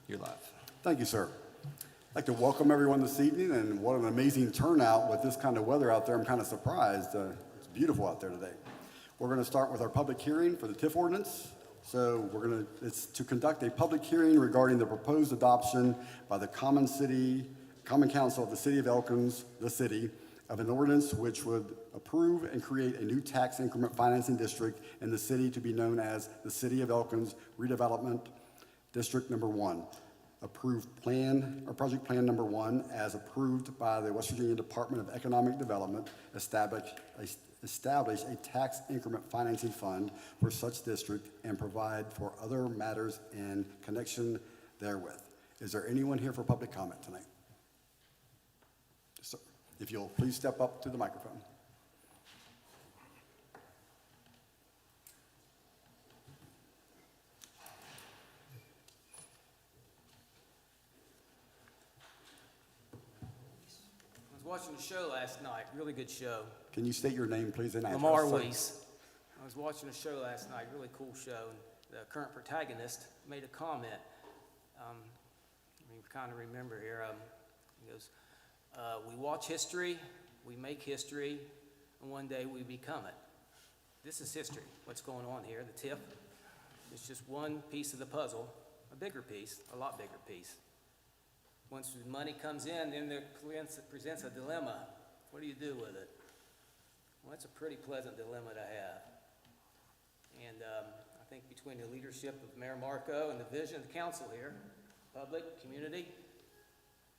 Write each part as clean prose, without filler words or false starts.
You're live. Thank you, sir. I'd like to welcome everyone this evening, and what an amazing turnout with this kind of weather out there. I'm kind of surprised. It's beautiful out there today. We're going to start with our public hearing for the TIF ordinance. So it's to conduct a public hearing regarding the proposed adoption by the Common Council of the City of Elkins, the city, of an ordinance which would approve and create a new tax increment financing district in the city to be known as the City of Elkins Redevelopment District Number 1. Approved plan, or project plan number 1, as approved by the West Virginia Department of Economic Development, establish a tax increment financing fund for such district and provide for other matters in connection therewith. Is there anyone here for public comment tonight? Yes, sir. If you'll please step up to the microphone. I was watching a show last night, really good show. Can you state your name, please, and address? Lamar Weiss. I was watching a show last night, really cool show. The current protagonist made a comment. We kind of remember here. He goes, "We watch history, we make history, and one day we become it." This is history. What's going on here? The TIF is just one piece of the puzzle, a bigger piece, a lot bigger piece. Once the money comes in, then it presents a dilemma. What do you do with it? Well, that's a pretty pleasant dilemma to have. And I think between the leadership of Mayor Marco and the vision of the council here, public, community,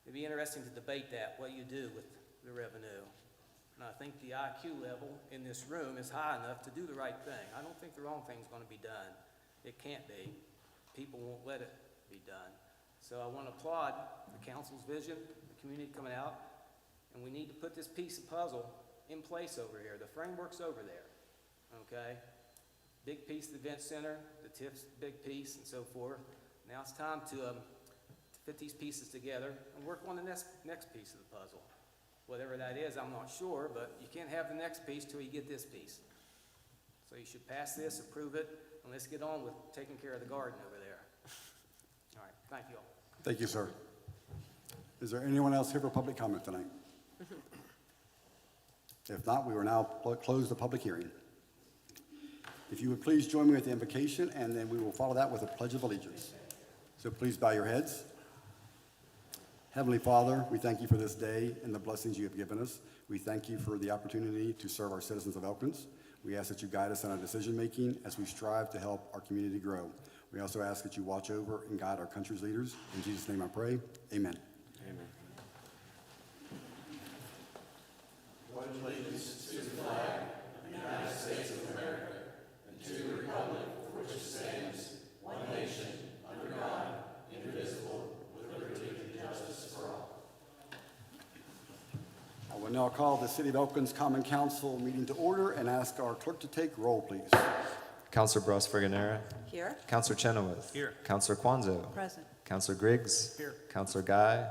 it'd be interesting to debate that, what you do with the revenue. And I think the IQ level in this room is high enough to do the right thing. I don't think the wrong thing's going to be done. It can't be. People won't let it be done. So I want to applaud the council's vision, the community coming out, and we need to put this piece of puzzle in place over here. The framework's over there, okay? Big piece of the event center, the TIF's big piece, and so forth. Now it's time to fit these pieces together and work on the next piece of the puzzle. Whatever that is, I'm not sure, but you can't have the next piece till you get this piece. So you should pass this, approve it, and let's get on with taking care of the garden over there. All right, thank you all. Thank you, sir. Is there anyone else here for public comment tonight? If not, we will now close the public hearing. If you would please join me with the invocation, and then we will follow that with a pledge of allegiance. So please bow your heads. Heavenly Father, we thank you for this day and the blessings you have given us. We thank you for the opportunity to serve our citizens of Elkins. We ask that you guide us in our decision-making as we strive to help our community grow. We also ask that you watch over and guide our country's leaders. In Jesus' name I pray, amen. Amen. Pledge allegiance to the flag of the United States of America and to the republic for which it stands, one nation, under God, indivisible, with liberty and justice for all. I will now call the City of Elkins Common Council meeting to order and ask our clerk to take roll, please. Counselor Bross-Friganera. Here. Counselor Chenoweth. Here. Counselor Kwanzo. Present. Counselor Griggs. Here. Counselor Guy.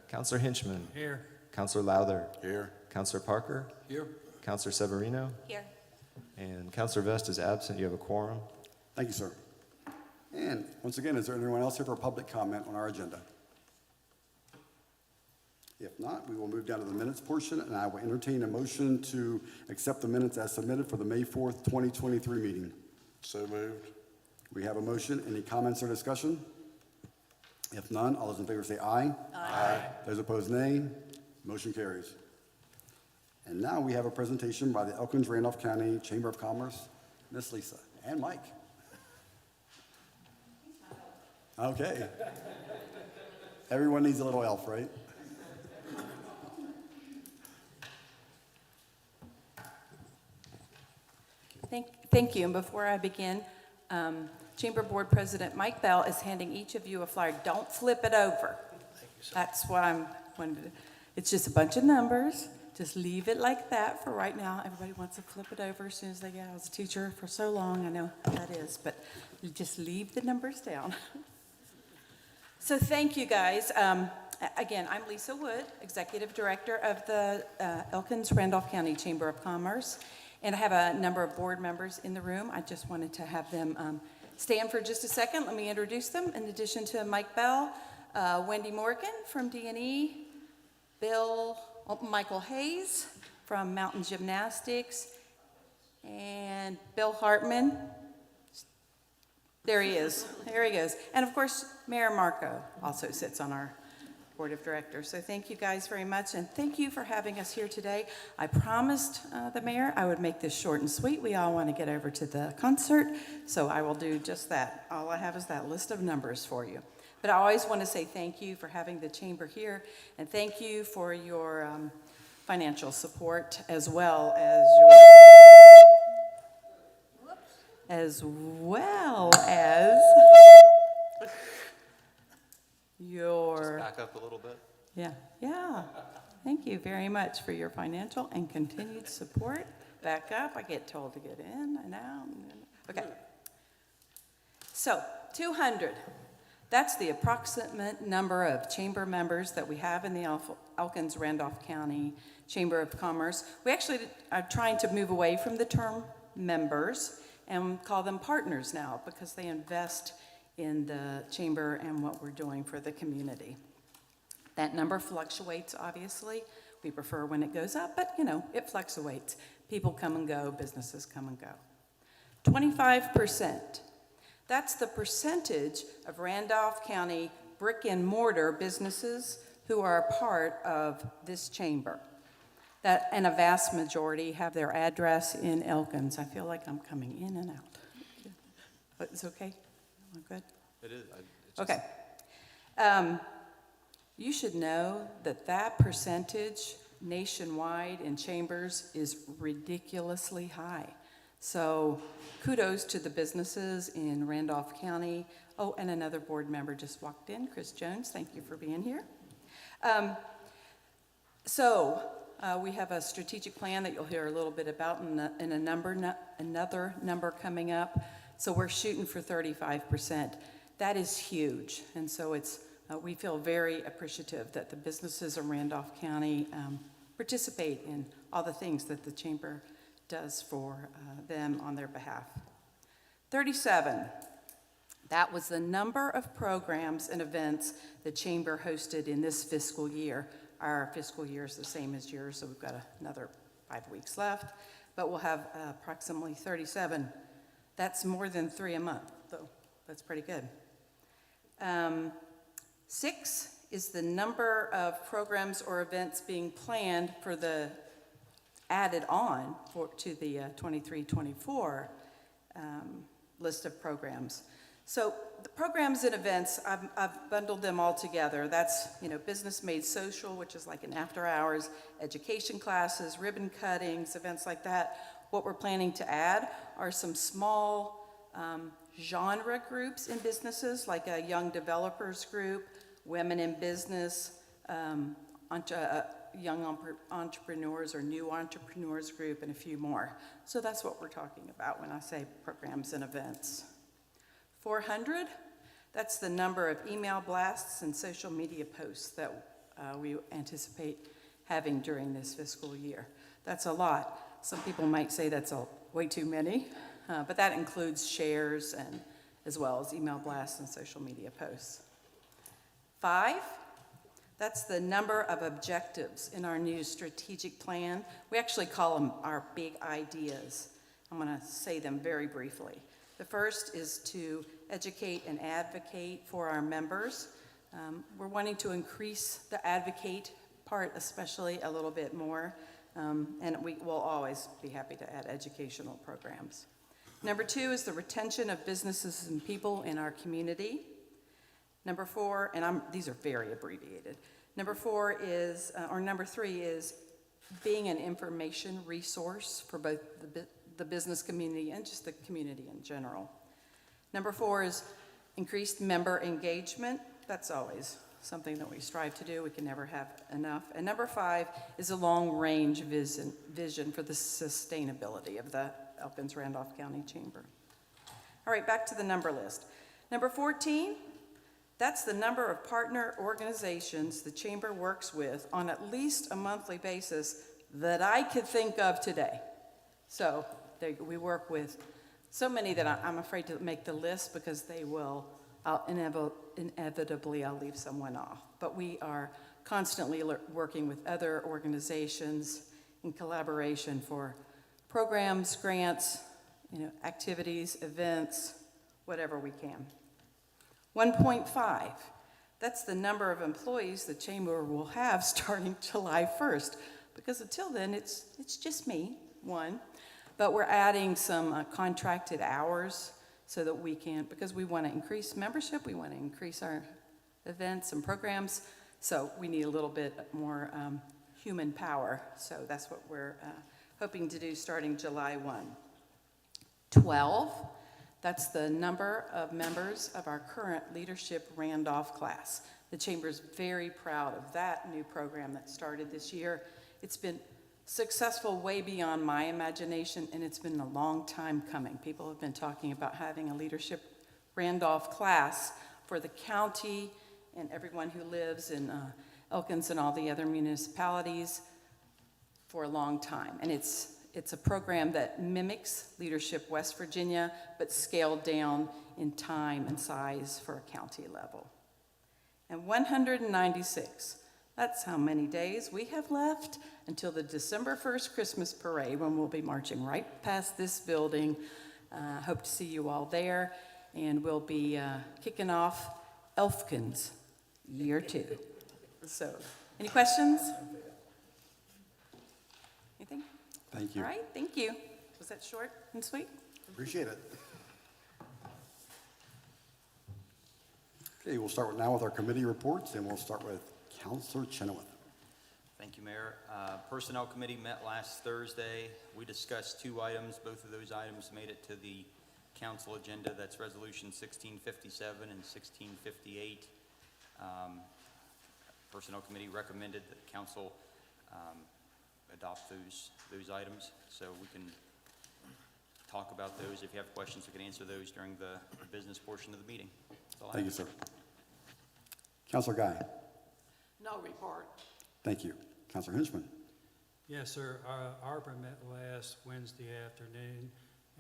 Counselor Hinchman. Here. Counselor Lowther. Here. Counselor Parker. Here. Counselor Severino. Here. And Counselor Vest is absent. You have a quorum. Thank you, sir. And once again, is there anyone else here for public comment on our agenda? If not, we will move down to the minutes portion, and I will entertain a motion to accept the minutes as submitted for the May 4th, 2023 meeting. So moved. We have a motion. Any comments or discussion? If none, all those in favor say aye. Aye. Those opposed, nay. Motion carries. And now we have a presentation by the Elkins-Randolph County Chamber of Commerce, Miss Lisa, and Mike. Okay. Everyone needs a little elf, right? Thank you. And before I begin, Chamber Board President Mike Bell is handing each of you a flyer. Don't flip it over. That's what I'm wanting to do. It's just a bunch of numbers. Just leave it like that for right now. Everybody wants to flip it over as soon as they get out. I was a teacher for so long. I know how that is. But just leave the numbers down. So thank you, guys. Again, I'm Lisa Wood, Executive Director of the Elkins-Randolph County Chamber of Commerce. And I have a number of board members in the room. I just wanted to have them stand for just a second. Let me introduce them. In addition to Mike Bell, Wendy Morgan from D&E, Michael Hayes from Mountain Gymnastics, and Bill Hartman. There he is. There he goes. And of course, Mayor Marco also sits on our board of directors. So thank you guys very much, and thank you for having us here today. I promised the mayor I would make this short and sweet. We all want to get over to the concert, so I will do just that. All I have is that list of numbers for you. But I always want to say thank you for having the chamber here, and thank you for your financial support as well as your Back up a little bit. Yeah. Thank you very much for your financial and continued support. Back up, I get told to get in and out. Okay. So, 200. That's the approximate number of chamber members that we have in the Elkins Randolph County Chamber of Commerce. We actually are trying to move away from the term members and call them partners now, because they invest in the chamber and what we're doing for the community. That number fluctuates, obviously. We prefer when it goes up, but it fluctuates. People come and go, businesses come and go. 25%. That's the percentage of Randolph County brick and mortar businesses who are a part of this chamber. And a vast majority have their address in Elkins. I feel like I'm coming in and out. But it's okay? I'm good? It is. Okay. You should know that percentage nationwide in chambers is ridiculously high. So kudos to the businesses in Randolph County. Oh, and another board member just walked in, Chris Jones. Thank you for being here. We have a strategic plan that you'll hear a little bit about in another number coming up. So we're shooting for 35%. That is huge. And so we feel very appreciative that the businesses in Randolph County participate in all the things that the chamber does for them on their behalf. 37. That was the number of programs and events the chamber hosted in this fiscal year. Our fiscal year is the same as yours, so we've got another 5 weeks left, but we'll have approximately 37. That's more than 3 a month, though. That's pretty good. 6 is the number of programs or events being planned for added on to the 23-24 list of programs. So the programs and events, I've bundled them all together. That's, Business Made Social, which is like an after hours, education classes, ribbon cuttings, events like that. What we're planning to add are some small genre groups in businesses, like a young developers group, women in business, young entrepreneurs or new entrepreneurs group, and a few more. So that's what we're talking about when I say programs and events. 400, that's the number of email blasts and social media posts that we anticipate having during this fiscal year. That's a lot. Some people might say that's way too many, but that includes shares and as well as email blasts and social media posts. 5, that's the number of objectives in our new strategic plan. We actually call them our big ideas. I'm going to say them very briefly. The first is to educate and advocate for our members. We're wanting to increase the advocate part especially a little bit more, and we will always be happy to add educational programs. Number 2 is the retention of businesses and people in our community. Number 4, and these are very abbreviated. Number 3 is being an information resource for both the business community and just the community in general. Number 4 is increased member engagement. That's always something that we strive to do. We can never have enough. And number 5 is a long-range vision for the sustainability of the Elkins Randolph County Chamber. All right, back to the number list. Number 14, that's the number of partner organizations the chamber works with on at least a monthly basis that I could think of today. So we work with so many that I'm afraid to make the list because they will, inevitably, I'll leave someone off. But we are constantly working with other organizations in collaboration for programs, grants, activities, events, whatever we can. 1.5, that's the number of employees the chamber will have starting July 1st, because until then, it's just me, one. But we're adding some contracted hours so that we can, because we want to increase membership, we want to increase our events and programs, so we need a little bit more human power. So that's what we're hoping to do starting July 1. 12, that's the number of members of our current Leadership Randolph class. The Chamber's very proud of that new program that started this year. It's been successful way beyond my imagination, and it's been a long time coming. People have been talking about having a Leadership Randolph class for the county and everyone who lives in Elkins and all the other municipalities for a long time. And it's a program that mimics Leadership West Virginia, but scaled down in time and size for a county level. And 196, that's how many days we have left until the December 1st Christmas parade, when we'll be marching right past this building. Hope to see you all there. And we'll be kicking off Elkins year 2. So, any questions? Anything? Thank you. All right, thank you. Was that short and sweet? Appreciate it. Okay, we'll start now with our committee reports, and we'll start with Counselor Chenoweth. Thank you, Mayor. Personnel Committee met last Thursday. We discussed 2 items. Both of those items made it to the council agenda. That's Resolution 1657 and 1658. Personnel Committee recommended that council adopt those items, so we can talk about those. If you have questions, we can answer those during the business portion of the meeting. That's all I Thank you, have. sir. Counselor Guy. No report. Thank you. Counselor Hinchman. Yes, sir. ARPA met last Wednesday afternoon,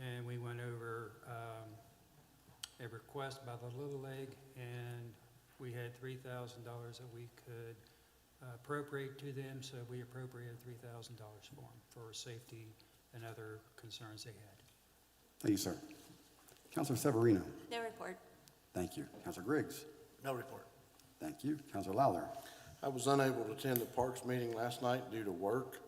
and we went over a request by the Little League, and we had $3,000 that we could appropriate to them, so we appropriated $3,000 for them for safety and other concerns they had. Thank you, sir. Counselor Severino. No report. Thank you. Counselor Griggs. No report. Thank you. Counselor Lowther. I was unable to attend the Parks meeting last night due to work,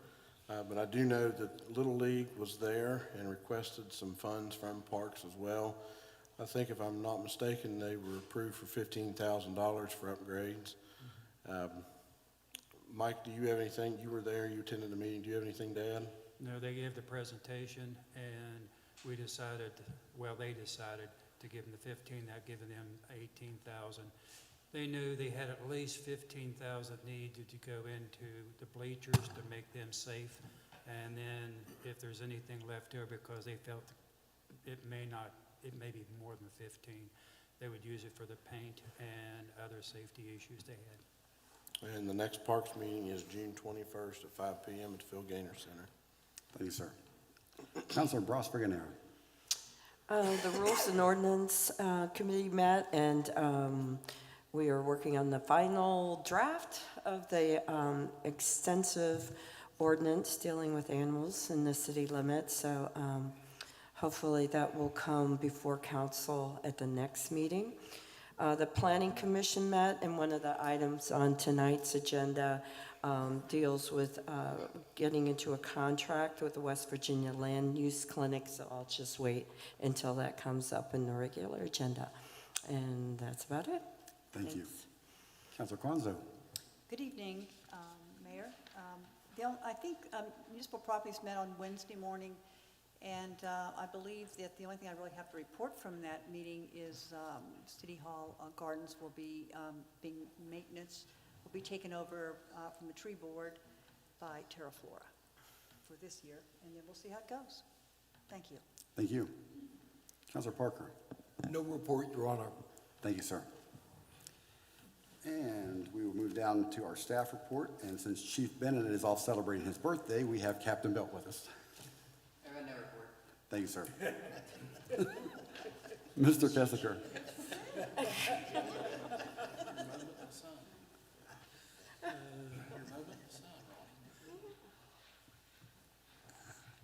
but I do know that Little League was there and requested some funds from Parks as well. I think if I'm not mistaken, they were approved for $15,000 for upgrades. Mike, do you have anything? You were there, you attended the meeting. Do you have anything to add? No, they gave the presentation, and we decided, well, they decided to give them the 15, that giving them 18,000. They knew they had at least 15,000 needed to go into the bleachers to make them safe. And then if there's anything left over, because they felt it may be more than 15, they would use it for the paint and other safety issues they had. And the next Parks meeting is June 21st at 5 p.m. at the Phil Gaynor Center. Thank you, sir. Counselor Bross Briganera. The Rules and Ordinance Committee met, and we are working on the final draft of the extensive ordinance dealing with animals in the city limits. So hopefully that will come before council at the next meeting. The Planning Commission met, and one of the items on tonight's agenda deals with getting into a contract with the West Virginia Land Use Clinic, so I'll just wait until that comes up in the regular agenda. And that's about it. Thank you. Thanks. Counselor Kwanzo. Good evening, Mayor. I think Municipal Properties met on Wednesday morning, and I believe that the only thing I really have to report from that meeting is City Hall Gardens will be maintenance will be taken over from the tree board by Terraflora for this year, and then we'll see how it goes. Thank you. Thank you. Counselor Parker. No report, Your Honor. Thank you, sir. And we will move down to our staff report. And since Chief Bennett is off celebrating his birthday, we have Captain Belt with us. I got no report. Thank you, sir. Mr. Kessiker.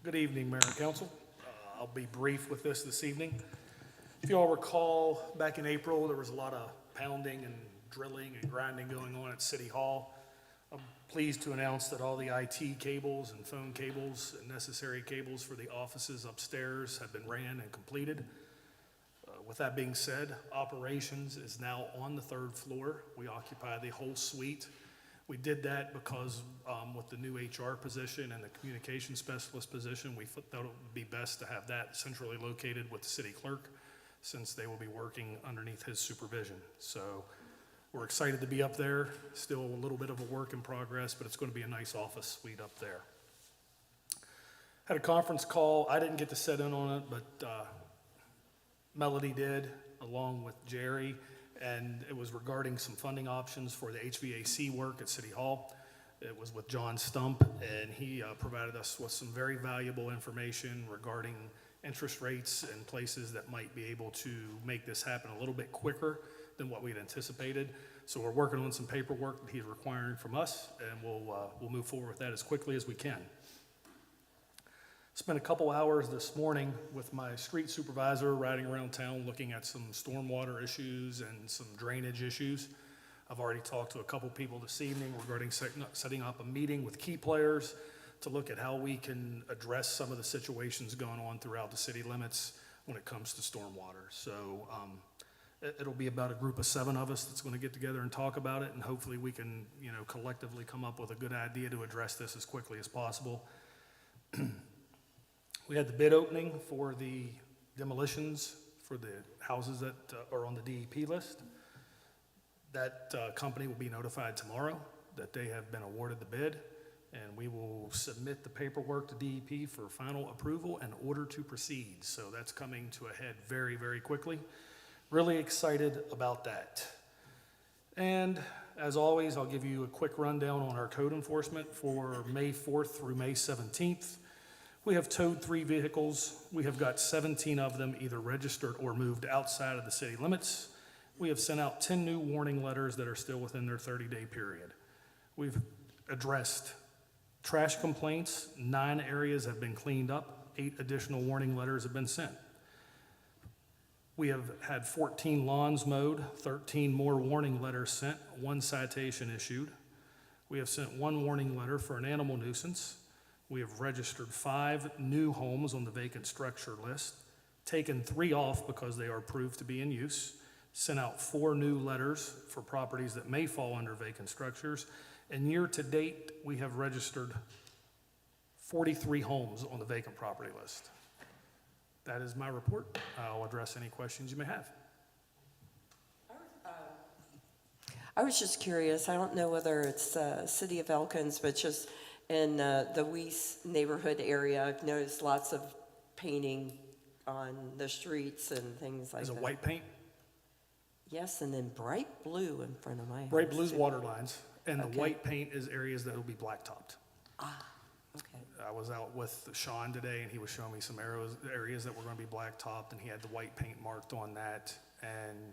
Good evening, Mayor and Council. I'll be brief with this evening. If you all recall, back in April, there was a lot of pounding and drilling and grinding going on at City Hall. I'm pleased to announce that all the IT cables and phone cables and necessary cables for the offices upstairs have been ran and completed. With that being said, operations is now on the 3rd floor. We occupy the whole suite. We did that because with the new HR position and the communication specialist position, we thought it would be best to have that centrally located with the city clerk, since they will be working underneath his supervision. So we're excited to be up there. Still a little bit of a work in progress, but it's going to be a nice office suite up there. Had a conference call. I didn't get to sit in on it, but Melody did, along with Jerry, and it was regarding some funding options for the HVAC work at City Hall. It was with John Stump, and he provided us with some very valuable information regarding interest rates and places that might be able to make this happen a little bit quicker than what we'd anticipated. So we're working on some paperwork that he's requiring from us, and we'll move forward with that as quickly as we can. Spent a couple hours this morning with my street supervisor riding around town looking at some stormwater issues and some drainage issues. I've already talked to a couple people this evening regarding setting up a meeting with key players to look at how we can address some of the situations going on throughout the city limits when it comes to stormwater. So it'll be about a group of 7 of us that's going to get together and talk about it, and hopefully we can, collectively come up with a good idea to address this as quickly as possible. We had the bid opening for the demolitions for the houses that are on the DEP list. That company will be notified tomorrow that they have been awarded the bid, and we will submit the paperwork to DEP for final approval and order to proceed. So that's coming to a head very, very quickly. Really excited about that. And as always, I'll give you a quick rundown on our code enforcement for May 4th through May 17th. We have towed 3 vehicles. We have got 17 of them either registered or moved outside of the city limits. We have sent out 10 new warning letters that are still within their 30-day period. We've addressed trash complaints. 9 areas have been cleaned up. 8 additional warning letters have been sent. We have had 14 lawns mowed, 13 more warning letters sent, 1 citation issued. We have sent 1 warning letter for an animal nuisance. We have registered 5 new homes on the vacant structure list, taken 3 off because they are proved to be in use, sent out 4 new letters for properties that may fall under vacant structures, and year to date, we have registered 43 homes on the vacant property list. That is my report. I'll address any questions you may have. I was just curious, I don't know whether it's City of Elkins, but just in the Weiss neighborhood area, I've noticed lots of painting on the streets and things like Is that. it white paint? Yes, and then bright blue in front of my house. Bright blue's too. water lines, and Okay. the white paint is areas that will be blacktopped. Okay. I was out with Sean today, and he was showing me some areas that were going to be blacktopped, and he had the white paint marked on that. And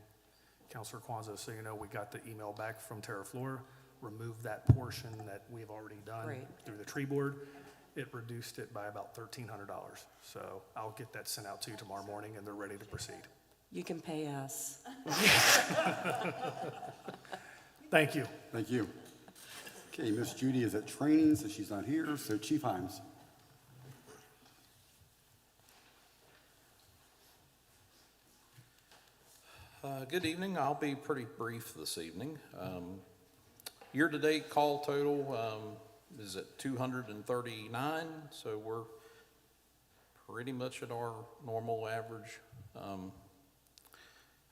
Councilor Kwanzaa, so you know, we got the email back from TerraFlora, removed that portion that we've already done Great. through the tree board. It reduced it by about $1,300. So I'll get that sent out to you tomorrow morning, and they're ready to proceed. You can pay us. Thank you. Thank you. Okay, Miss Judy is at training, so she's not here. So Chief Himes. Good evening. I'll be pretty brief this evening. Year-to-date call total is at 239, so we're pretty much at our normal average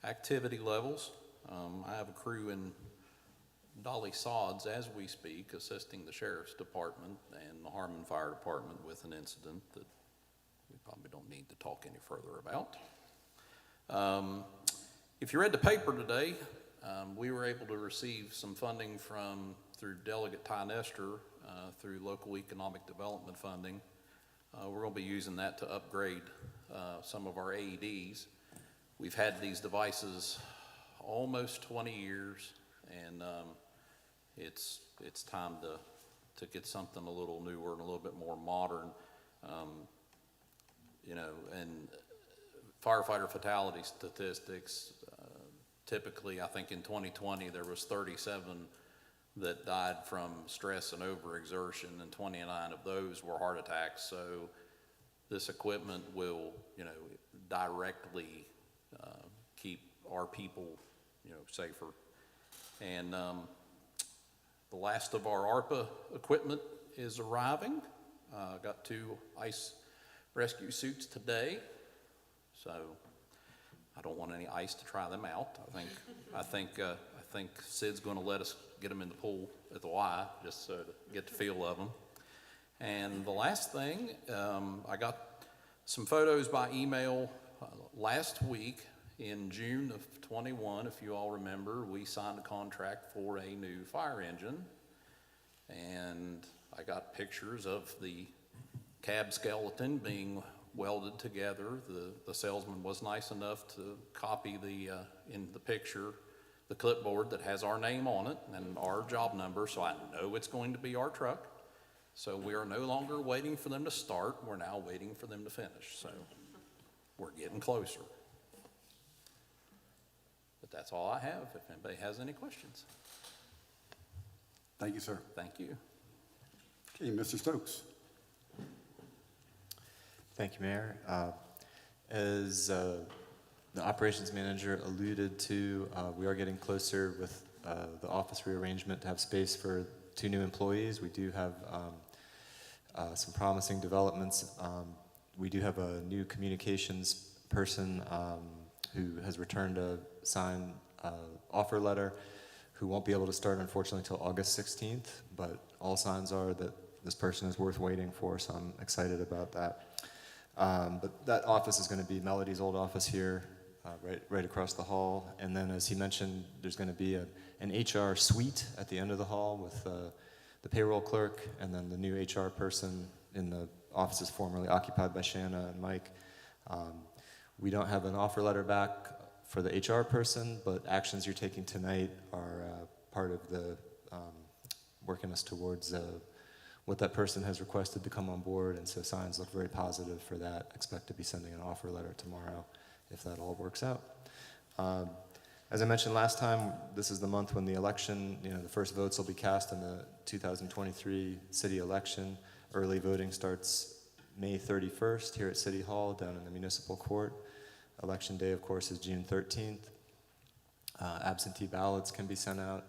activity levels. I have a crew in Dolly Sods as we speak, assisting the Sheriff's Department and the Harmon Fire Department with an incident that we probably don't need to talk any further about. If you read the paper today, we were able to receive some funding through Delegate Ty Nestor through local economic development funding. We're going to be using that to upgrade some of our AEDs. We've had these devices almost 20 years, and it's time to get something a little newer and a little bit more modern. And firefighter fatality statistics, typically, I think in 2020, there was 37 that died from stress and overexertion, and 29 of those were heart attacks. So this equipment will, directly keep our people, safer. And the last of our ARPA equipment is arriving. Got 2 ice rescue suits today, so I don't want any ice to try them out. I think Sid's going to let us get them in the pool at the Y, just so to get the feel of them. And the last thing, I got some photos by email last week in June of 21. If you all remember, we signed a contract for a new fire engine, and I got pictures of the cab skeleton being welded together. The salesman was nice enough to copy in the picture, the clipboard that has our name on it and our job number, so I know it's going to be our truck. So we are no longer waiting for them to start, we're now waiting for them to finish. So we're getting closer. But that's all I have, if anybody has any questions. Thank you, sir. Thank you. Okay, Mr. Stokes. Thank you, Mayor. As the operations manager alluded to, we are getting closer with the office rearrangement to have space for 2 new employees. We do have some promising developments. We do have a new communications person who has returned a signed offer letter, who won't be able to start, unfortunately, until August 16th, but all signs are that this person is worth waiting for, so I'm excited about that. But that office is going to be Melody's old office here, right across the hall. And then, as he mentioned, there's going to be an HR suite at the end of the hall with the payroll clerk and then the new HR person in the offices formerly occupied by Shanna and Mike. We don't have an offer letter back for the HR person, but actions you're taking tonight are part of the working us towards what that person has requested to come on board, and so signs look very positive for that. Expect to be sending an offer letter tomorrow if that all works out. As I mentioned last time, this is the month when the election, the first votes will be cast in the 2023 city election. Early voting starts May 31st here at City Hall down in the municipal court. Election day, of course, is June 13th. Absentee ballots can be sent out.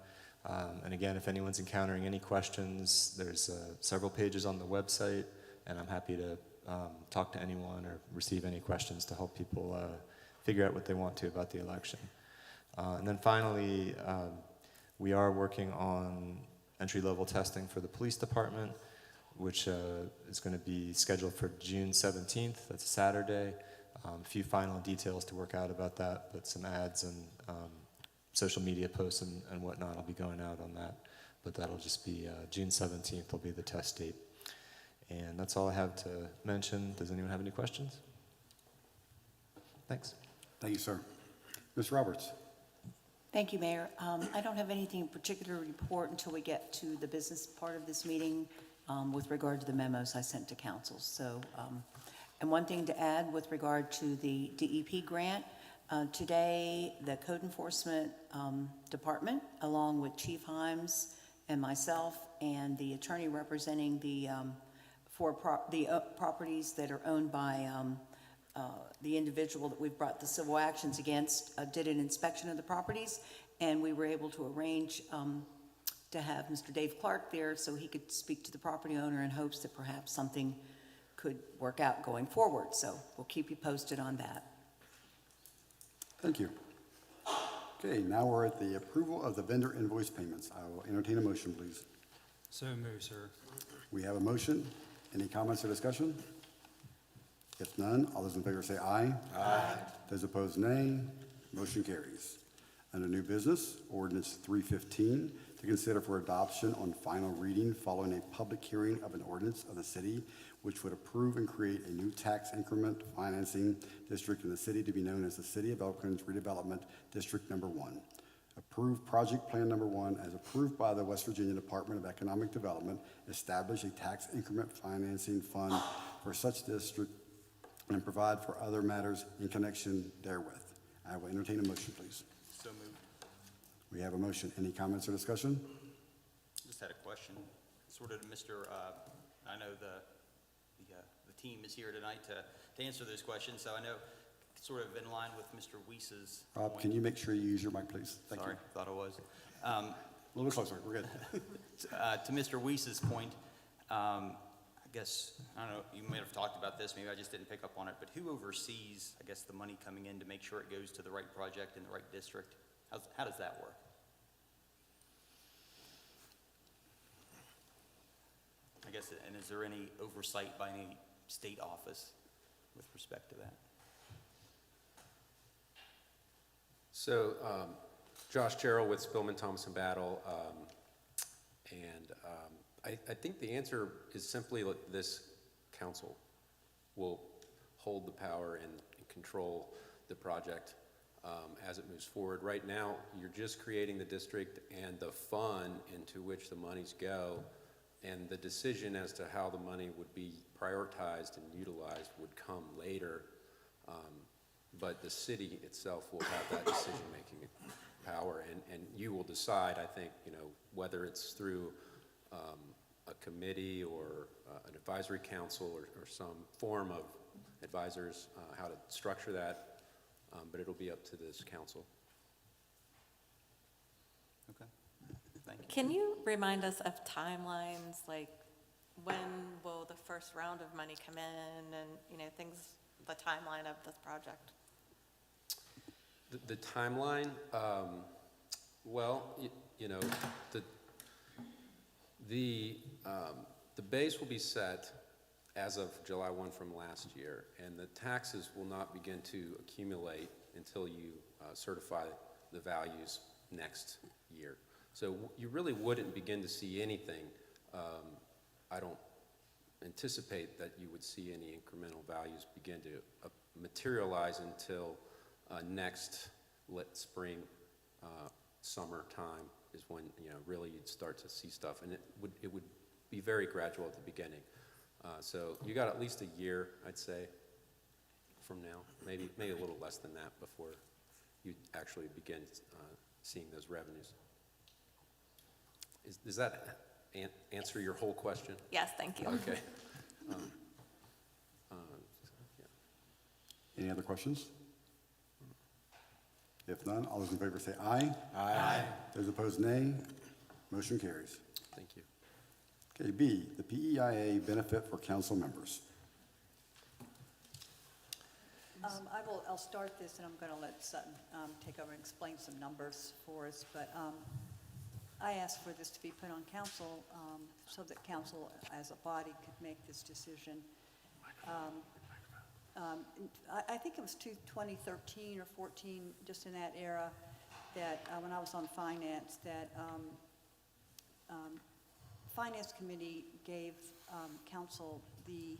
And again, if anyone's encountering any questions, there's several pages on the website, and I'm happy to talk to anyone or receive any questions to help people figure out what they want to about the election. And then finally, we are working on entry-level testing for the police department, which is going to be scheduled for June 17th. That's a Saturday. A few final details to work out about that, but some ads and social media posts and whatnot will be going out on that. But that'll just be June 17th will be the test date. And that's all I have to mention. Does anyone have any questions? Thanks. Thank you, sir. Ms. Roberts. Thank you, Mayor. I don't have anything in particular to report until we get to the business part of this meeting with regard to the memos I sent to council. So, and one thing to add with regard to the DEP grant, today the Code Enforcement Department, along with Chief Himes and myself and the attorney representing the properties that are owned by the individual that we've brought the civil actions against, did an inspection of the properties, and we were able to arrange to have Mr. Dave Clark there so he could speak to the property owner in hopes that perhaps something could work out going forward. So we'll keep you posted on that. Thank you. Okay, now we're at the approval of the vendor invoice payments. I will entertain a motion, please. So moved, sir. We have a motion. Any comments or discussion? If none, all those in favor say aye. Aye. Those opposed, nay. Motion carries. Under new business, ordinance 315, to consider for adoption on final reading following a public hearing of an ordinance of the city which would approve and create a new tax increment financing district in the city to be known as the City of Elkins Redevelopment District Number 1. Approve project plan number 1 as approved by the West Virginia Department of Economic Development. Establish a tax increment financing fund for such district and provide for other matters in connection therewith. I will entertain a motion, please. So moved. We have a motion. Any comments or discussion? Just had a question, sort of to Mr., I know the team is here tonight to answer those questions, so I know sort of in line with Mr. Weiss's Rob, point. can you make sure you use your mic, please? Thank you. Sorry, thought I was. A little bit closer. We're good. To Mr. Weiss's point, I guess, I don't know, you may have talked about this, maybe I just didn't pick up on it, but who oversees, I guess, the money coming in to make sure it goes to the right project in the right district? How does that work? I guess, and is there any oversight by any state office with respect to that? So, Josh Jarrell with Spillman Thomas and Battle, I think the answer is simply like this council will hold the power and control the project as it moves forward. Right now, you're just creating the district and the fund into which the monies go, and the decision as to how the money would be prioritized and utilized would come later. But the city itself will have that decision-making power, and you will decide, I think, whether it's through a committee or an advisory council or some form of advisors, how to structure that, but it'll be up to this council. Okay, thank you. Can you remind us of timelines, like when will the first round of money come in and, things, the timeline of this project? The timeline, well, the base will be set as of July 1 from last year, and the taxes will not begin to accumulate until you certify the values next year. So you really wouldn't begin to see anything. I don't anticipate that you would see any incremental values begin to materialize until next spring, summertime is when really you'd start to see stuff, and it would be very gradual at the beginning. So you got at least a year, I'd say, from now, maybe a little less than that before you actually begin seeing those revenues. Does that answer your whole question? Yes, thank you. Okay. Any other questions? If none, all those in favor say aye. Aye. Those opposed, nay. Motion carries. Thank you. Okay, B, the PEIA benefit for council members. I'll start this, and I'm going to let Sutton take over and explain some numbers for us, but I asked for this to be put on council so that council as a body could make this decision. I think it was 2013 or 14, just in that era, that when I was on finance, that Finance Committee gave council the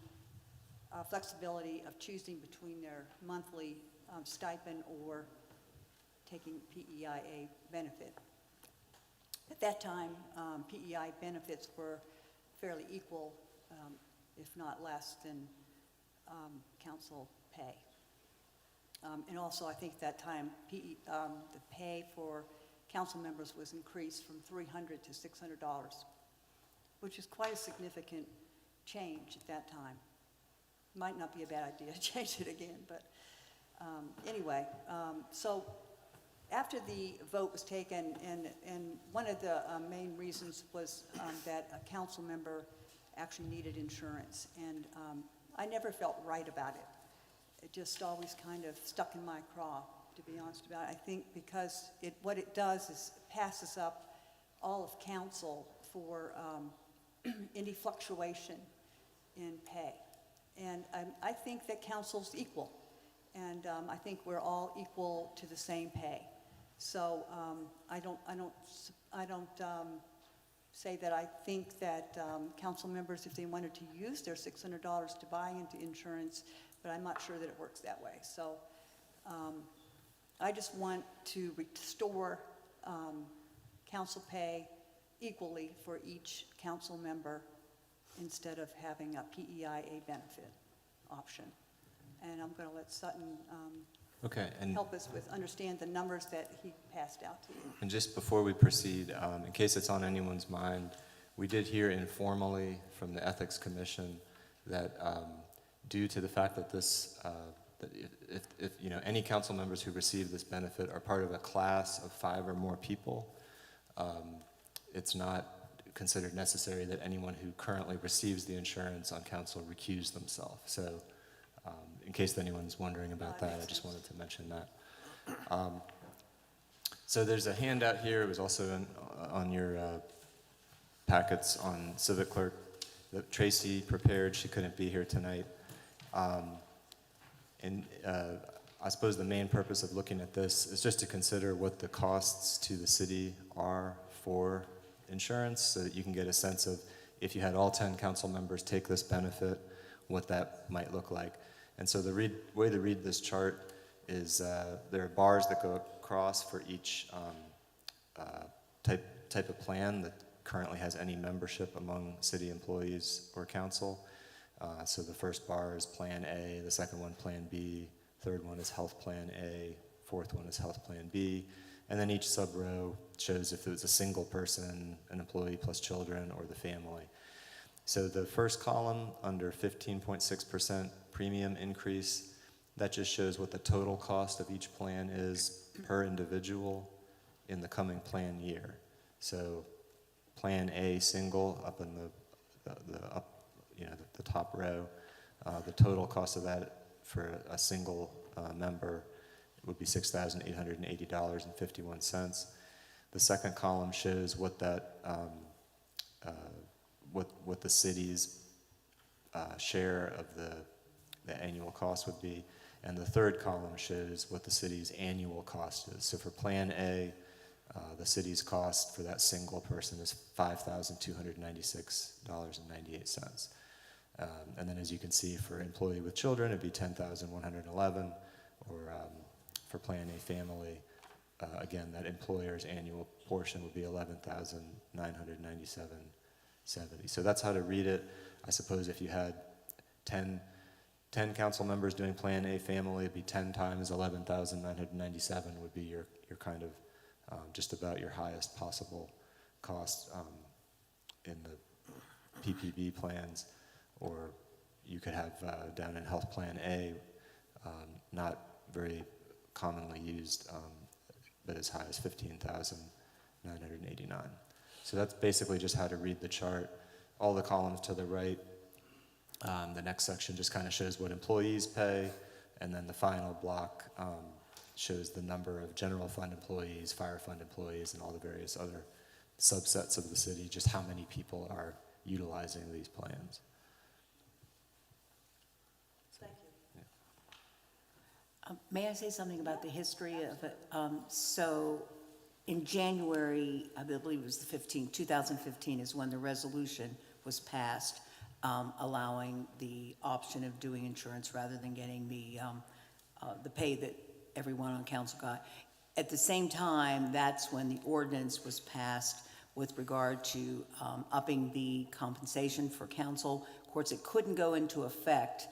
flexibility of choosing between their monthly stipend or taking PEIA benefit. At that time, PEI benefits were fairly equal, if not less than council pay. And also, I think that time, the pay for council members was increased from $300 to $600, which is quite a significant change at that time. Might not be a bad idea to change it again, but anyway, so after the vote was taken, and one of the main reasons was that a council member actually needed insurance, and I never felt right about it. It just always kind of stuck in my craw, to be honest about it. I think because what it does is passes up all of council for any fluctuation in pay. And I think that council's equal, and I think we're all equal to the same pay. So I don't say that I think that council members, if they wanted to use their $600 to buy into insurance, but I'm not sure that it works that way. So I just want to restore council pay equally for each council member instead of having a PEIA benefit option. And I'm going to let Sutton Okay, and help us with understand the numbers that he passed out to you. And just before we proceed, in case it's on anyone's mind, we did hear informally from the Ethics Commission that due to the fact that this, that if you know, any council members who receive this benefit are part of a class of 5 or more people, it's not considered necessary that anyone who currently receives the insurance on council recuse themselves. So in case anyone's wondering about that, I just wanted to mention that. So there's a handout here. It was also on your packets on Civic Clerk that Tracy prepared. She couldn't be here tonight. And I suppose the main purpose of looking at this is just to consider what the costs to the city are for insurance, so that you can get a sense of, if you had all 10 council members take this benefit, what that might look like. And so the way to read this chart is there are bars that go across for each type of plan that currently has any membership among city employees or council. So the first bar is Plan A, the second one Plan B, third one is Health Plan A, fourth one is Health Plan B, and then each sub-row shows if it was a single person, an employee plus children, or the family. So the first column under 15.6% premium increase, that just shows what the total cost of each plan is per individual in the coming plan year. So Plan A single up in the top row, the total cost of that for a single member would be $6,880.51. The second column shows what that what the city's share of the annual cost would be, and the third column shows what the city's annual cost is. So for Plan A, the city's cost for that single person is $5,296.98. And then, as you can see, for employee with children, it'd be $10,111, or for Plan A family, again, that employer's annual portion would be $11,997.70. So that's how to read it. I suppose if you had 10 council members doing Plan A family, it'd be 10 times 11,997 would be your kind of just about your highest possible cost in the PPB plans. Or you could have down in Health Plan A, not very commonly used, but as high as $15,989. So that's basically just how to read the chart. All the columns to the right. The next section just kind of shows what employees pay, and then the final block shows the number of general fund employees, fire fund employees, and all the various other subsets of the city, just how many people are utilizing these plans. May I say something about the history of it? So in January, I believe it was the 15th, 2015 is when the resolution was passed, allowing the option of doing insurance rather than getting the pay that everyone on council got. At the same time, that's when the ordinance was passed with regard to upping the compensation for council. Of course, it couldn't go into effect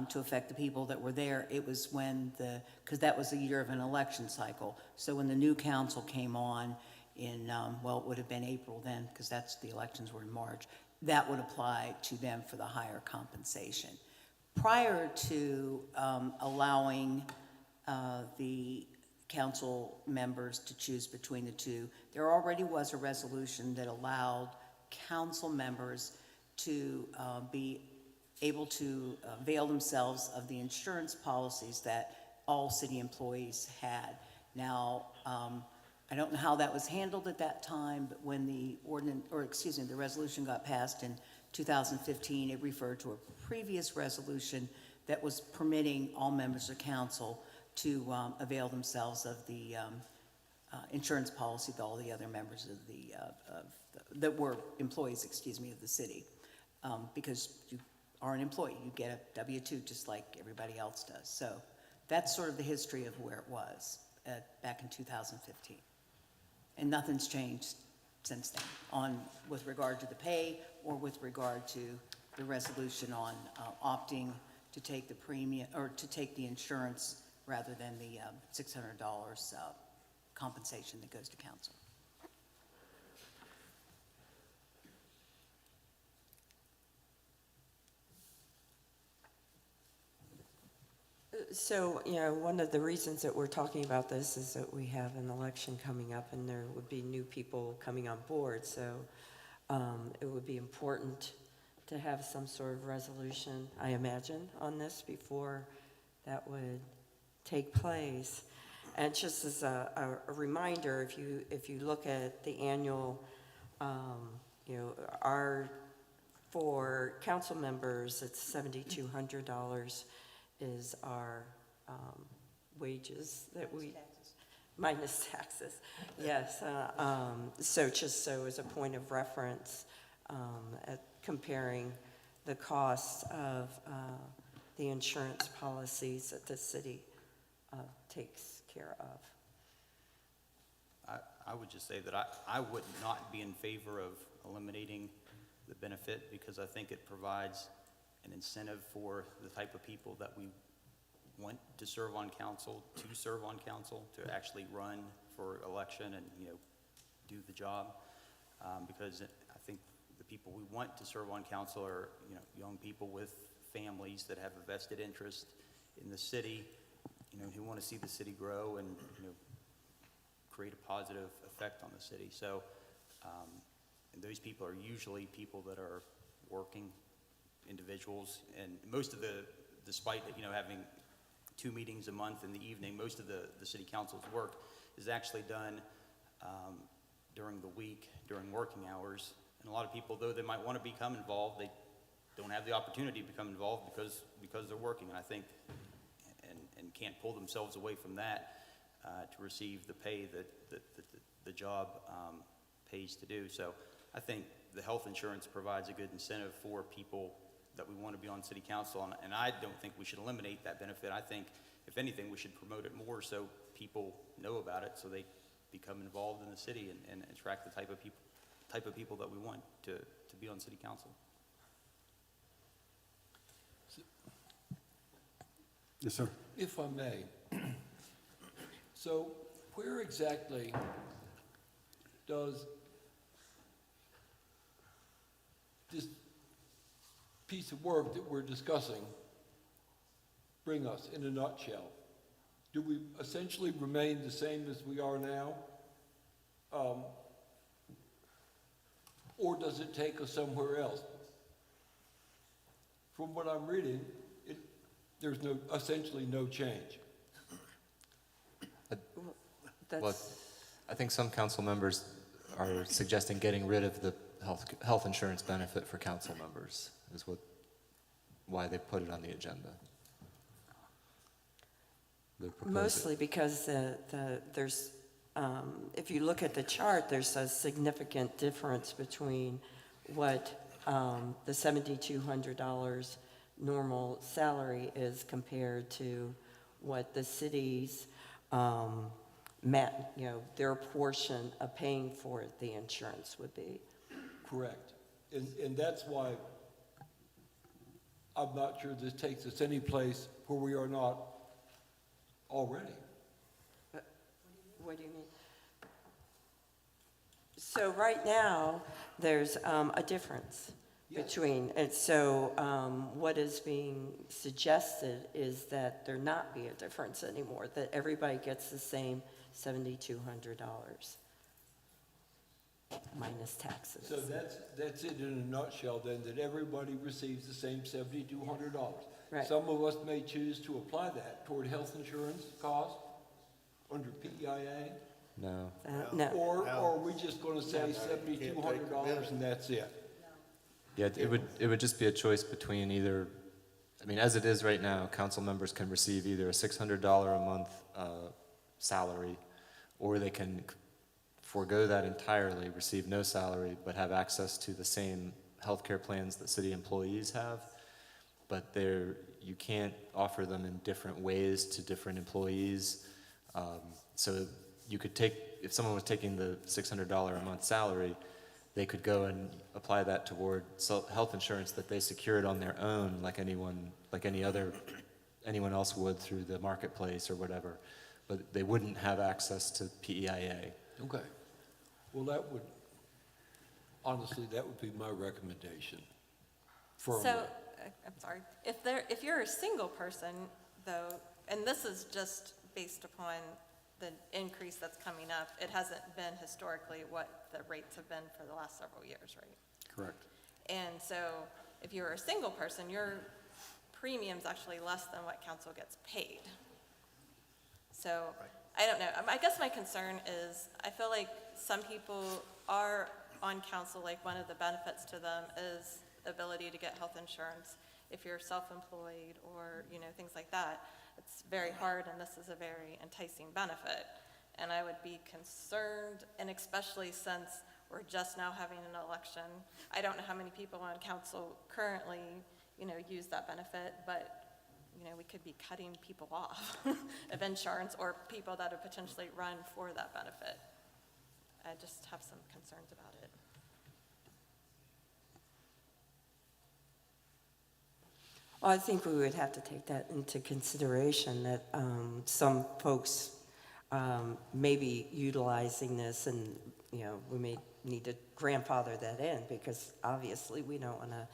to affect the people that were there. It was when because that was a year of an election cycle. So when the new council came on in, well, it would have been April then, because the elections were in March, that would apply to them for the higher compensation. Prior to allowing the council members to choose between the two, there already was a resolution that allowed council members to be able to avail themselves of the insurance policies that all city employees had. Now, I don't know how that was handled at that time, but when the the resolution got passed in 2015, it referred to a previous resolution that was permitting all members of council to avail themselves of the insurance policy with all the other members of that were employees, excuse me, of the city. Because you are an employee, you get a W-2 just like everybody else does. So that's sort of the history of where it was back in 2015. And nothing's changed since then with regard to the pay or with regard to the resolution on opting to take the premium or to take the insurance rather than the $600 compensation that goes to council. So, one of the reasons that we're talking about this is that we have an election coming up and there would be new people coming on board. So it would be important to have some sort of resolution, I imagine, on this before that would take place. And just as a reminder, if you look at the annual, for council members, it's $7,200 is our wages that we, minus taxes, yes. So just so as a point of reference, at comparing the costs of the insurance policies that the city takes care of. I would just say that I would not be in favor of eliminating the benefit because I think it provides an incentive for the type of people that we want to serve on council, to actually run for election and, do the job. Because I think the people we want to serve on council are, young people with families that have a vested interest in the city, who want to see the city grow and, create a positive effect on the city. So, and those people are usually people that are working individuals, and most of despite having 2 meetings a month in the evening, most of the city council's work is actually done during the week, during working hours. And a lot of people, though they might want to become involved, they don't have the opportunity to become involved because they're working. And I think, and can't pull themselves away from that to receive the pay that the job pays to do. So I think the health insurance provides a good incentive for people that we want to be on city council, and I don't think we should eliminate that benefit. I think, if anything, we should promote it more so people know about it, so they become involved in the city and attract the type of people that we want to be on city council. Yes, sir. If I may. So where exactly does this piece of work that we're discussing bring us in a nutshell? Do we essentially remain the same as we are now? Or does it take us somewhere else? From what I'm reading, there's essentially no change. Well, I think some council members are suggesting getting rid of the health insurance benefit for council members is why they put it on the agenda. Mostly because there's, if you look at the chart, there's a significant difference between what the $7,200 normal salary is compared to what the city's, their portion of paying for the insurance would be. Correct. And that's why I'm not sure this takes us any place where we are not already. What do you mean? So right now, there's a difference between, and so what is being suggested is that there not be a difference anymore, that everybody gets the same $7,200 minus taxes. So that's it in a nutshell then, that everybody receives the same $7,200. Right. Some of us may choose to apply that toward health insurance costs under PEIA. No. No. Or are we just going to say $7,200 and that's it? Yeah, it would just be a choice between either, as it is right now, council members can receive either a $600 a month salary or they can forego that entirely, receive no salary, but have access to the same healthcare plans that city employees have. But you can't offer them in different ways to different employees. So you could if someone was taking the $600 a month salary, they could go and apply that toward health insurance that they secured on their own, like anyone else would through the marketplace or whatever. But they wouldn't have access to PEIA. Okay. Well, honestly, that would be my recommendation. Firmly. So, I'm sorry, if you're a single person, though, and this is just based upon the increase that's coming up, it hasn't been historically what the rates have been for the last several years, right? Correct. And so, if you're a single person, your premium's actually less than what council gets paid. So, I don't know, I guess my concern is, I feel like some people are on council, like one of the benefits to them is the ability to get health insurance if you're self-employed or, things like that. It's very hard, and this is a very enticing benefit. And I would be concerned, and especially since we're just now having an election. I don't know how many people on council currently, use that benefit, but, we could be cutting people off of insurance or people that would potentially run for that benefit. I just have some concerns about it. Well, I think we would have to take that into consideration, that some folks may be utilizing this, and, we may need to grandfather that in, because obviously we don't want to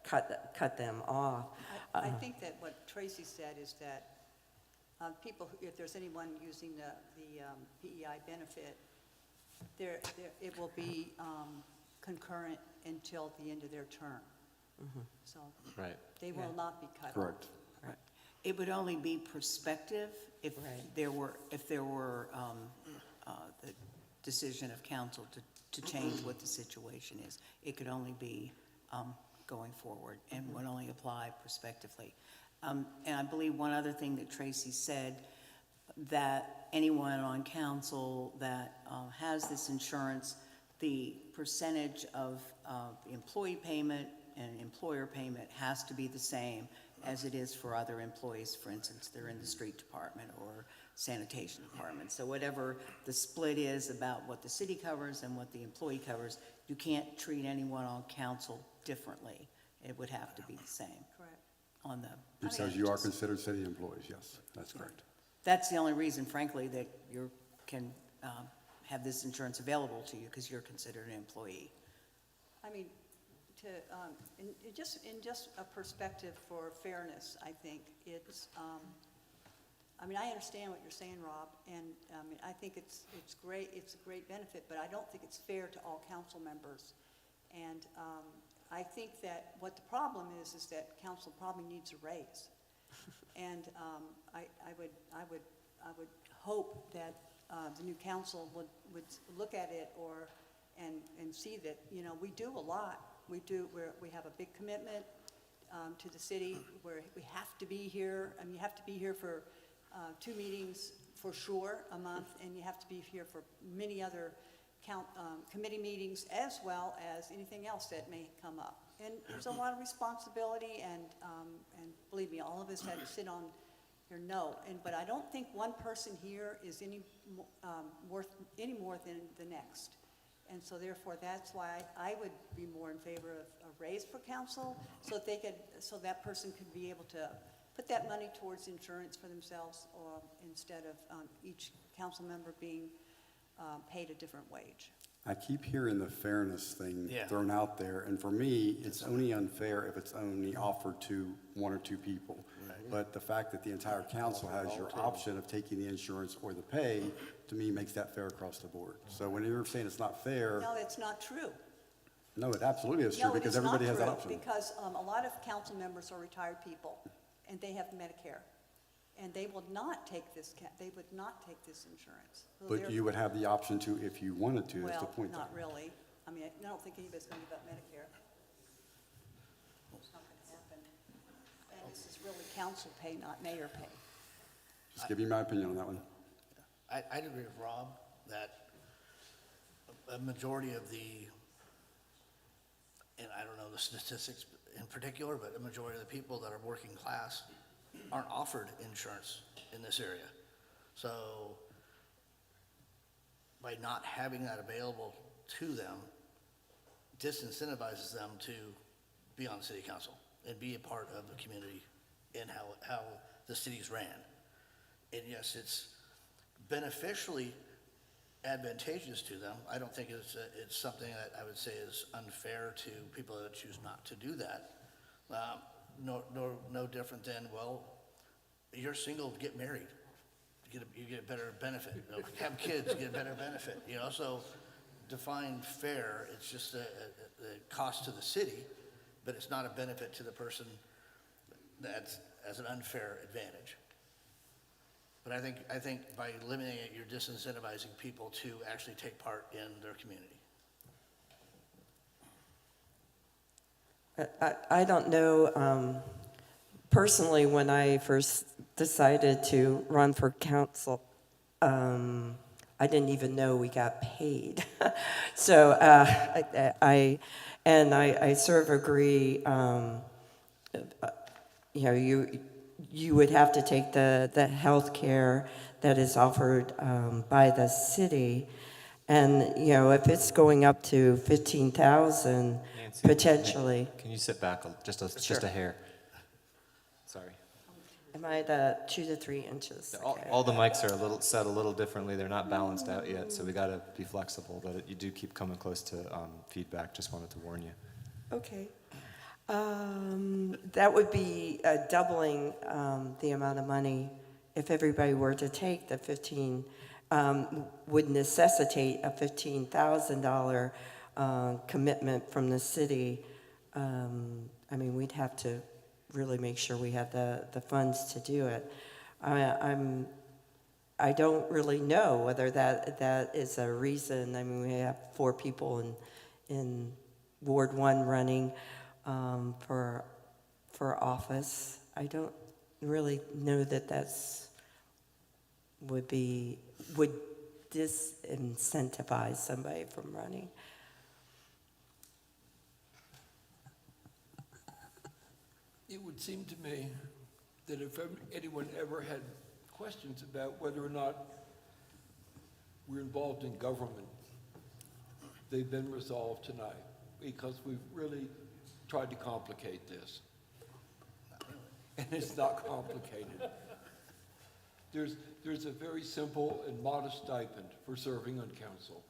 cut them off. I think that what Tracy said is that people, if there's anyone using the PEI benefit, it will be concurrent until the end of their term. So Right. they will not be cut off. Correct. It would only be prospective if there were the decision of council to change what the situation is. It could only be going forward and would only apply prospectively. And I believe one other thing that Tracy said, that anyone on council that has this insurance, the percentage of the employee payment and employer payment has to be the same as it is for other employees. For instance, they're in the street department or sanitation department. So whatever the split is about what the city covers and what the employee covers, you can't treat anyone on council differently. It would have to be the same. Correct. On the Because you are considered city employees, yes, that's correct. That's the only reason, frankly, that you can have this insurance available to you, because you're considered an employee. I mean, in just a perspective for fairness, I think it's, I understand what you're saying, Rob, and I think it's great, it's a great benefit, but I don't think it's fair to all council members. And I think that what the problem is that council probably needs a raise. And I would hope that the new council would look at it and see that, we do a lot. We have a big commitment to the city, where we have to be here. You have to be here for 2 meetings for sure a month, and you have to be here for many other committee meetings, as well as anything else that may come up. And there's a lot of responsibility, and believe me, all of us had to sit on your no. But I don't think one person here is worth any more than the next. And so therefore, that's why I would be more in favor of a raise for council, so that person could be able to put that money towards insurance for themselves, or instead of each council member being paid a different wage. I keep hearing the fairness thing thrown out there, and for me, it's only unfair if it's only offered to 1 or 2 people. But the fact that the entire council has your option of taking the insurance or the pay, to me, makes that fair across the board. So when you're saying it's not fair, No, that's not true. no, it absolutely is true, No, it because is not everybody has that true, option. because a lot of council members are retired people, and they have Medicare. And they will not take this, they would not take this insurance. So But they're- you would have the option to if you wanted to, is the Well, point. not really. I don't think anybody's going to give up Medicare. It's not going to happen. And this is really council pay, not mayor pay. Just give you my opinion on that one. I'd agree with Rob that a majority of the, and I don't know the statistics in particular, but a majority of the people that are working class aren't offered insurance in this area. So by not having that available to them, disincentivizes them to be on the city council and be a part of the community and how the city's ran. And yes, it's beneficially advantageous to them. I don't think it's something that I would say is unfair to people that choose not to do that. No different than, well, you're single, get married. You get a better benefit. You know, have kids, you get a better benefit. You know, so define fair, it's just a cost to the city, but it's not a benefit to the person that's as an unfair advantage. But I think by eliminating it, you're disincentivizing people to actually take part in their community. I don't know, personally, when I first decided to run for council, I didn't even know we got paid. So I sort of agree, you know, you would have to take the health care that is offered by the city. And, you know, if it's going up to 15,000 potentially. Can you sit back just a hair? Sorry. Am I the 2 to 3 inches? Okay. All the mics are set a little differently. They're not balanced out yet, so we got to be flexible. But you do keep coming close to feedback. Just wanted to warn you. Okay. That would be doubling the amount of money if everybody were to take the 15, would necessitate a $15,000 commitment from the city. I mean, we'd have to really make sure we had the funds to do it. I don't really know whether that is a reason. I mean, we have 4 people in Ward 1 running for office. I don't really know that would disincentivize somebody from running. It would seem to me that if anyone ever had questions about whether or not we're involved in government, they've been resolved tonight, because we've really tried to complicate this. And it's not complicated. There's a very simple and modest stipend for serving on council.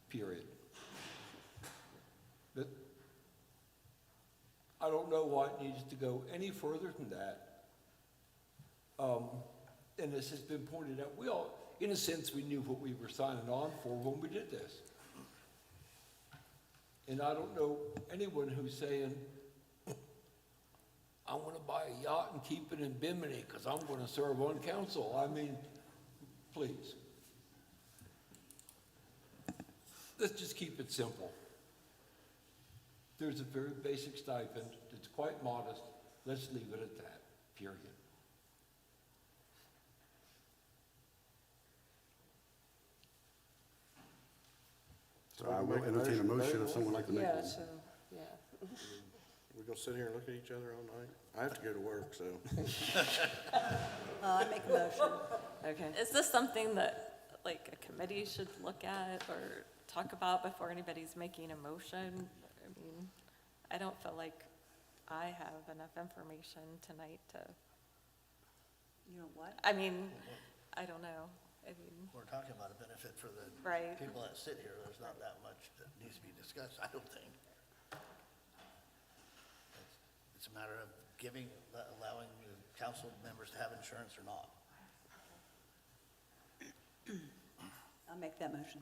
Period. But I don't know why it needs to go any further than that. And this has been pointed out, we all, in a sense, we knew what we were signing on for when we did this. And I don't know anyone who's saying, I want to buy a yacht and keep it in Bimini because I'm going to serve on council. I mean, please. Let's just keep it simple. There's a very basic stipend that's quite modest. Let's leave it at that, period. So I will entertain a motion if someone would like to make one. Yeah, so, yeah. We're gonna sit here and look at each other all night? I have to go to work, so. I make a motion. Okay. Is this something that, like, a committee should look at or talk about before anybody's making a motion? I mean, I don't feel like I have enough information tonight to, You know what? I mean, I don't know. I mean, We're talking about a benefit for the Right. people that sit here. There's not that much that needs to be discussed, I don't think. It's a matter of allowing the council members to have insurance or not. I'll make that motion.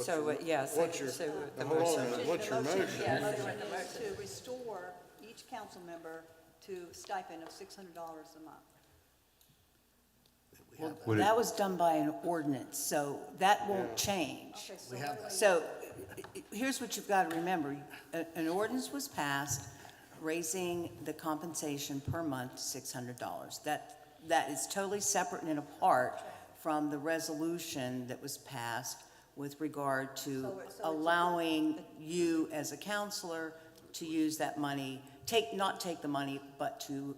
So, yes. What's your, so the hold on, motion- what's your motion? Motion is to restore each council member to a stipend of $600 a month. We have that. Would it- That was done by an ordinance, so that won't change. Okay, so We have that. So here's what you've got to remember. An ordinance was passed raising the compensation per month to $600. that is totally separate and apart from the resolution that was passed with regard to allowing you as a counselor to use that money, not take the money, but to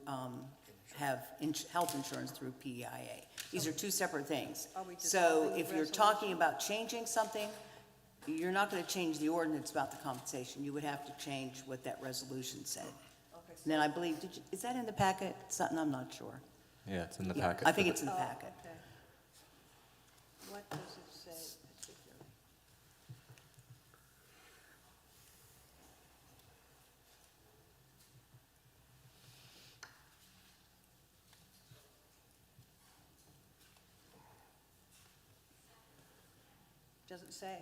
have health insurance through PEIA. These are two separate things. Are we So dissolving the if you're talking about changing something, you're not going to change the ordinance about the compensation. You would have to change what that resolution said. Okay, And then I believe, is that in the packet? Something, I'm not sure. Yeah, it's in the Yeah, packet. I think it's in the packet. okay. What does it say particularly? Doesn't say.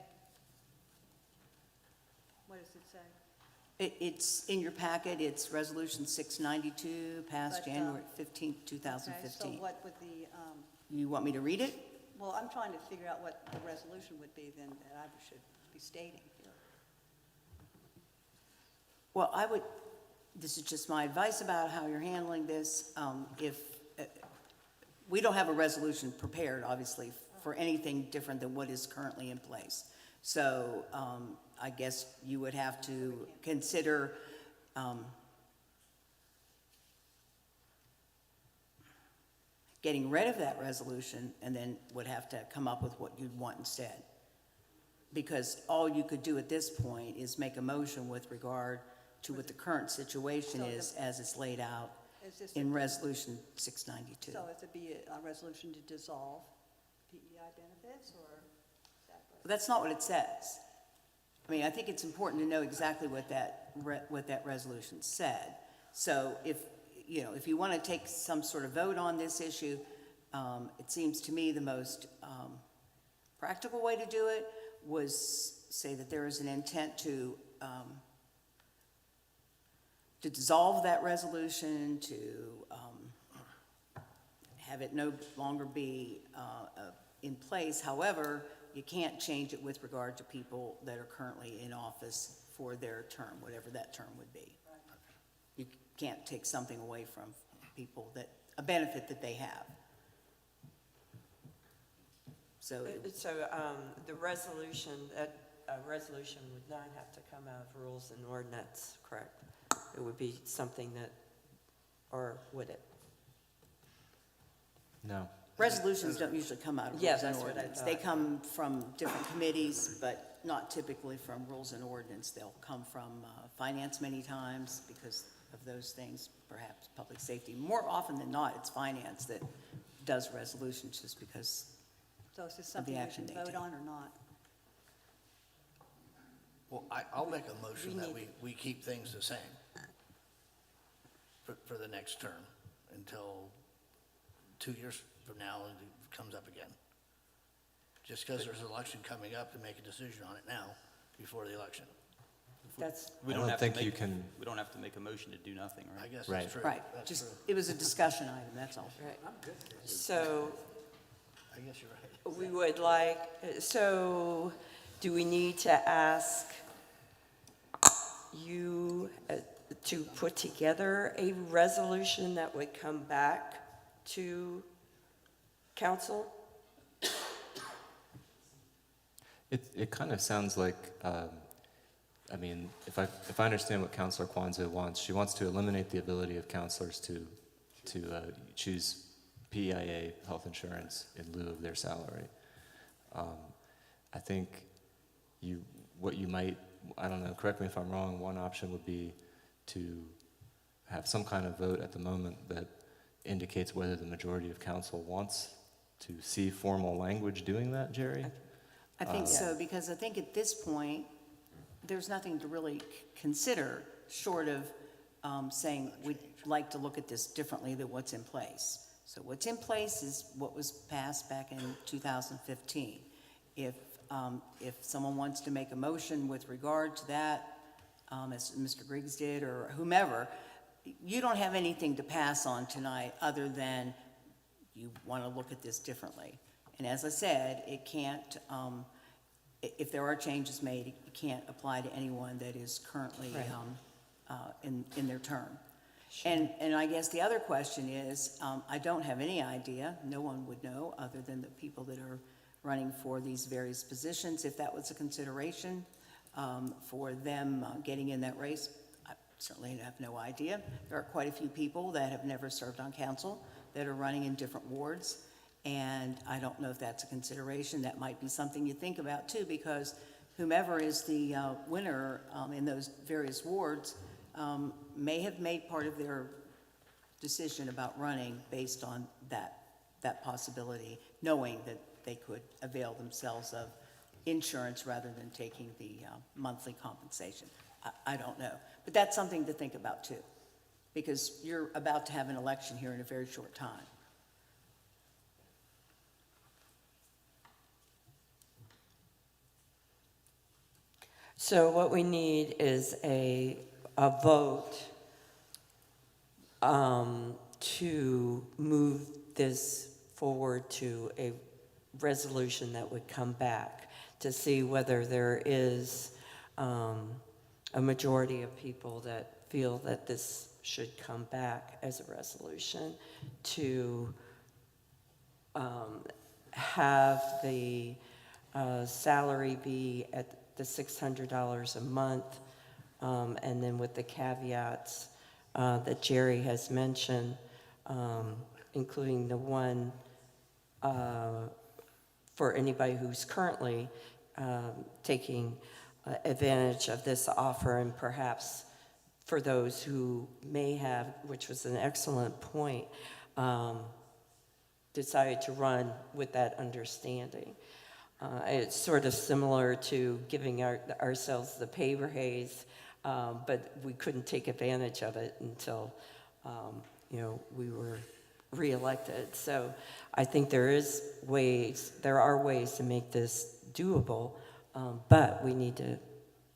What does it say? It's in your packet. It's Resolution 692, passed But, January 15th, Okay, 2015. so what would the, You want me to read it? well, I'm trying to figure out what the resolution would be then that I should be stating here. Well, this is just my advice about how you're handling this. We don't have a resolution prepared, obviously, for anything different than what is currently in place. So I guess you would have to consider getting rid of that resolution and then would have to come up with what you'd want instead. Because all you could do at this point is make a motion with regard to what the current situation So is as it's laid out Is this, in Resolution 692. so is it be a resolution to dissolve PEI benefits, or is that what? That's not what it says. I mean, I think it's important to know exactly what that resolution said. So if you want to take some sort of vote on this issue, it seems to me the most practical way to do it was say that there is an intent to dissolve that resolution, to have it no longer be in place. However, you can't change it with regard to people that are currently in office for their term, whatever that term would be. You can't take something away from people a benefit that they have. So, The resolution, that resolution would not have to come out of rules and ordinance, correct? It would be something that, or would it? No. resolutions don't usually come out of Yeah, rules and that's what I ordinance. They thought. come from different committees, but not typically from rules and ordinance. They'll come from finance many times because of those things, perhaps public safety. More often than not, it's finance that does resolutions just because So is this of something the we action should they vote take. on or not? Well, I'll make a motion that we keep things the same for the next term until 2 years from now it comes up again. Just because there's an election coming up, to make a decision on it now before the election. That's, We I don't don't have to think you make, can- we don't have to make a motion to do nothing, I right? guess Right. that's true. Right, That's just, true. it was a discussion item, that's all. right. So I guess you're right. we would like, so do we need to ask you to put together a resolution that would come back to council? It kind of sounds like, I mean, if I understand what Councilor Kwanzaa wants, she wants to eliminate the ability of councilors to choose PEIA health insurance in lieu of their salary. I think what you might, I don't know, correct me if I'm wrong, one option would be to have some kind of vote at the moment that indicates whether the majority of council wants to see formal language doing that, Jerry? I think so, because I think at this point, there's nothing to really consider short of saying we'd like to look at this differently than what's in place. So what's in place is what was passed back in 2015. If someone wants to make a motion with regard to that, as Mr. Griggs did, or whomever, you don't have anything to pass on tonight other than you want to look at this differently. And as I said, it can't, if there are changes made, it can't apply to anyone that is currently in their term. And I guess the other question is, I don't have any idea, no one would know, other than the people that are running for these various positions, if that was a consideration for them getting in that race. I certainly have no idea. There are quite a few people that have never served on council that are running in different wards, and I don't know if that's a consideration. That might be something you think about too, because whomever is the winner in those various wards may have made part of their decision about running based on that possibility, knowing that they could avail themselves of insurance rather than taking the monthly compensation. I don't know. But that's something to think about too, because you're about to have an election here in a very short time. So what we need is a vote to move this forward to a resolution that would come back to see whether there is a majority of people that feel that this should come back as a resolution to have the salary be at the $600 a month, and then with the caveats that Jerry has mentioned, including the one for anybody who's currently taking advantage of this offer, and perhaps for those who may have, which was an excellent point, decided to run with that understanding. It's sort of similar to giving ourselves the pay raise, but we couldn't take advantage of it until, we were reelected. So I think there are ways to make this doable, but we need to,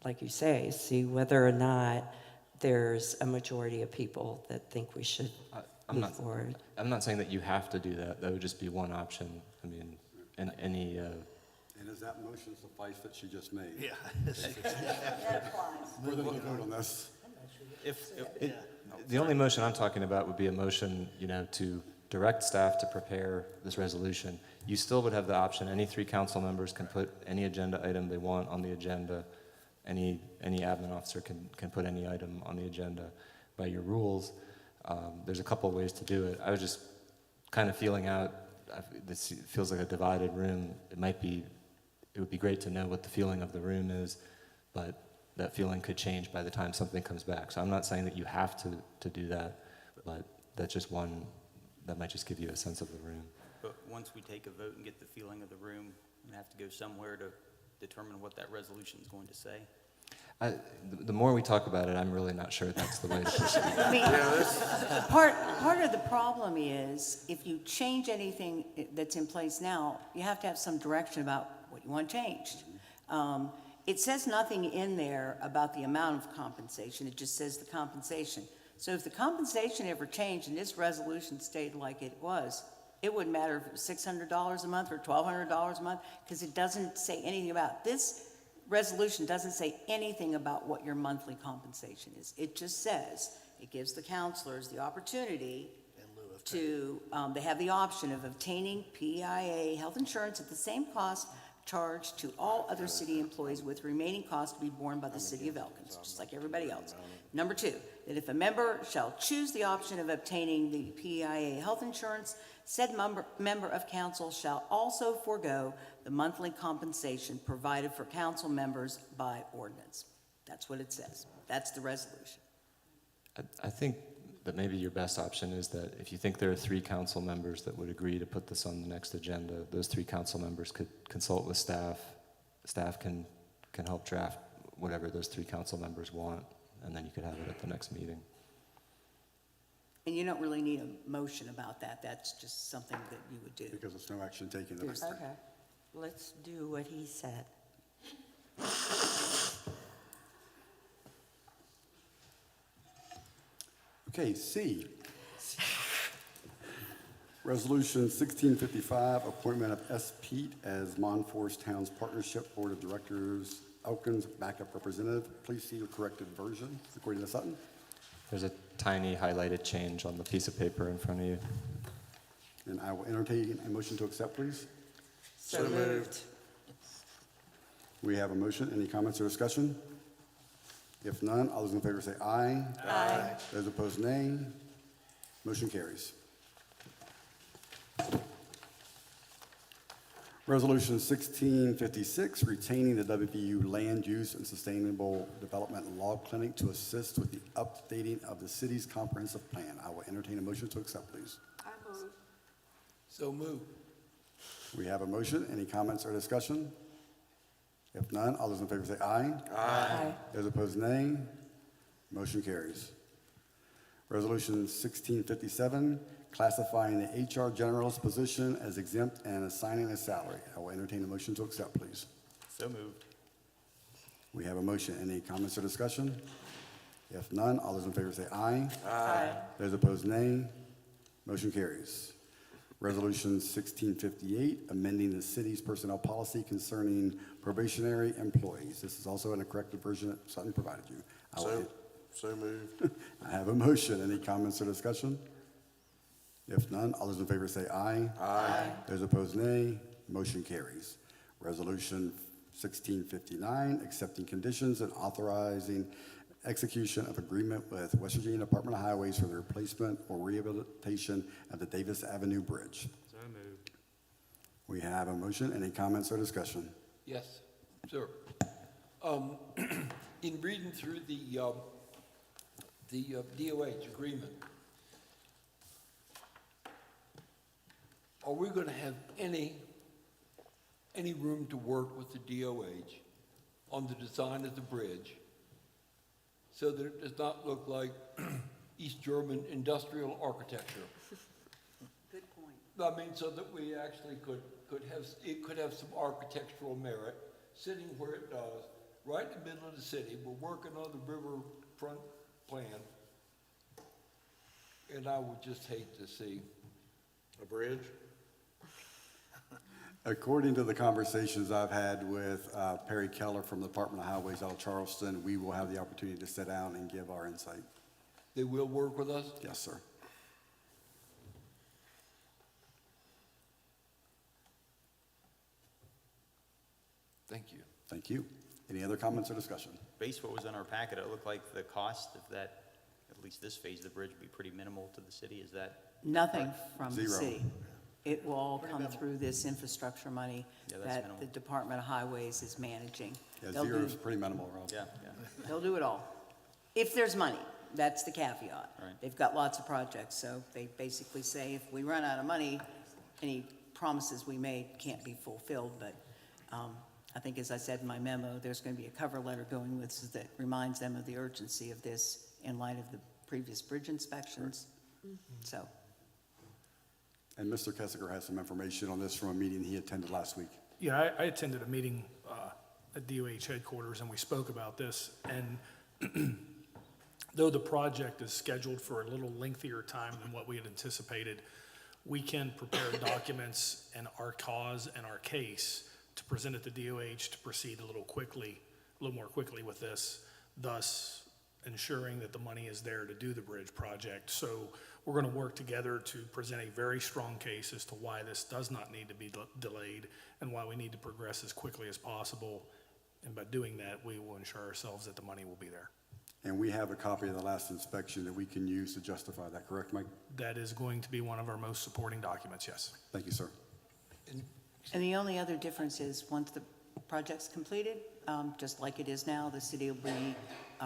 like you say, see whether or not there's a majority of people that think we should move forward. I'm not saying that you have to do that. That would just be one option. I mean, in any... And does that motion suffice that she just made? Yeah. That applies. We're going to vote on this. The only motion I'm talking about would be a motion, to direct staff to prepare this resolution. You still would have the option, any 3 council members can put any agenda item they want on the agenda. Any admin officer can put any item on the agenda by your rules. There's a couple of ways to do it. I was just kind of feeling out, this feels like a divided room. It would be great to know what the feeling of the room is, but that feeling could change by the time something comes back. So I'm not saying that you have to do that, but that's just one, that might just give you a sense of the room. But once we take a vote and get the feeling of the room, we have to go somewhere to determine what that resolution is going to say. The more we talk about it, I'm really not sure that's the way to proceed. I mean, part of the problem is, if you change anything that's in place now, you have to have some direction about what you want changed. It says nothing in there about the amount of compensation, it just says the compensation. So if the compensation ever changed and this resolution stayed like it was, it wouldn't matter if it was $600 a month or $1,200 a month, because it doesn't say anything about this. Resolution doesn't say anything about what your monthly compensation is. It just says, it gives the counselors the opportunity to, they have the option of obtaining PIA health insurance at the same cost charged to all other city employees, with remaining costs to be borne by the city of Elkins, just like everybody else. Number 2, that if a member shall choose the option of obtaining the PIA health insurance, said member of council shall also forego the monthly compensation provided for council members by ordinance. That's what it says. That's the resolution. I think that maybe your best option is that if you think there are 3 council members that would agree to put this on the next agenda, those 3 council members could consult with staff. Staff can help draft whatever those 3 council members want, and then you could have it at the next meeting. And you don't really need a motion about that. That's just something that you would do. Because it's no action taken. Okay, let's do what he said. Okay, C. Resolution 1655, appointment of S. Pete as Monforce Towns Partnership Board of Directors, Elkins backup representative. Please see your corrected version, according to Sutton. There's a tiny highlighted change on the piece of paper in front of you. And I will entertain a motion to accept, please. So moved. We have a motion. Any comments or discussion? If none, all those in favor say aye. Aye. Those opposed, nay. Motion carries. Resolution 1656, retaining the WVU Land Use and Sustainable Development Law Clinic to assist with the updating of the city's comprehensive plan. I will entertain a motion to accept, please. So move. We have a motion. Any comments or discussion? If none, all those in favor say aye. Aye. Those opposed, nay. Motion carries. Resolution 1657, classifying the HR generalist position as exempt and assigning a salary. I will entertain a motion to accept, please. So moved. We have a motion. Any comments or discussion? If none, all those in favor say aye. Aye. Those opposed, nay. Motion carries. Resolution 1658, amending the city's personnel policy concerning probationary employees. This is also in a corrected version that Sutton provided you. So moved. I have a motion. Any comments or discussion? If none, all those in favor say aye. Aye. Those opposed, nay. Motion carries. Resolution 1659, accepting conditions and authorizing execution of agreement with West Virginia Department of Highways for the replacement or rehabilitation of the Davis Avenue Bridge. So moved. We have a motion. Any comments or discussion? Yes, sir. In reading through the DOH agreement, are we going to have any room to work with the DOH on the design of the bridge so that it does not look like East German industrial architecture? Good point. I mean, so that we actually it could have some architectural merit, sitting where it does, right in the middle of the city. We're working on the riverfront plan, and I would just hate to see A bridge? According to the conversations I've had with Perry Keller from the Department of Highways out of Charleston, we will have the opportunity to sit down and give our insight. they will work with us. Yes, sir. Thank you. Thank you. Any other comments or discussion? Based what was in our packet, it looked like the cost of that, at least this phase of the bridge, would be pretty minimal to the city. Is that? Nothing from the Zero. city. It will all come through this infrastructure money Yeah, that's that minimal. the Department of Highways is managing. Yeah, They'll zero do- is pretty minimal, Rob. Yeah. They'll do it all. If there's money, that's the caveat. Right. They've got lots of projects, so they basically say if we run out of money, any promises we made can't be fulfilled. But I think, as I said in my memo, there's going to be a cover letter going with us that reminds them of the urgency of this in light of the previous bridge inspections. So, And Mr. Kessinger has some information on this from a meeting he attended last week. Yeah, I attended a meeting at DOH headquarters, and we spoke about this. And though the project is scheduled for a little lengthier time than what we had anticipated, we can prepare documents and our cause and our case to present it to DOH to proceed a little more quickly with this, thus ensuring that the money is there to do the bridge project. So we're going to work together to present a very strong case as to why this does not need to be delayed and why we need to progress as quickly as possible. And by doing that, we will ensure ourselves that the money will be there. And we have a copy of the last inspection that we can use to justify that, correct, Mike? That is going to be one of our most supporting documents, yes. Thank you, sir. and the only other difference is once the project's completed, just like it is now, the city will be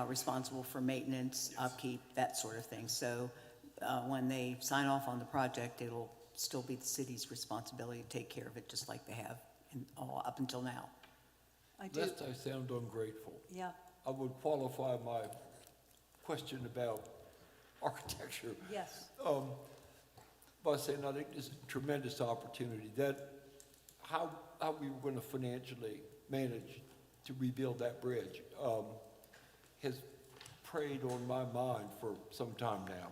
responsible for maintenance, upkeep, that sort of thing. So when they sign off on the project, it'll still be the city's responsibility to take care of it, just like they have up until now. I do, Lest I sound ungrateful, yeah, I would qualify my question about architecture yes. by saying I think this is a tremendous opportunity, that how we were going to financially manage to rebuild that bridge has preyed on my mind for some time now.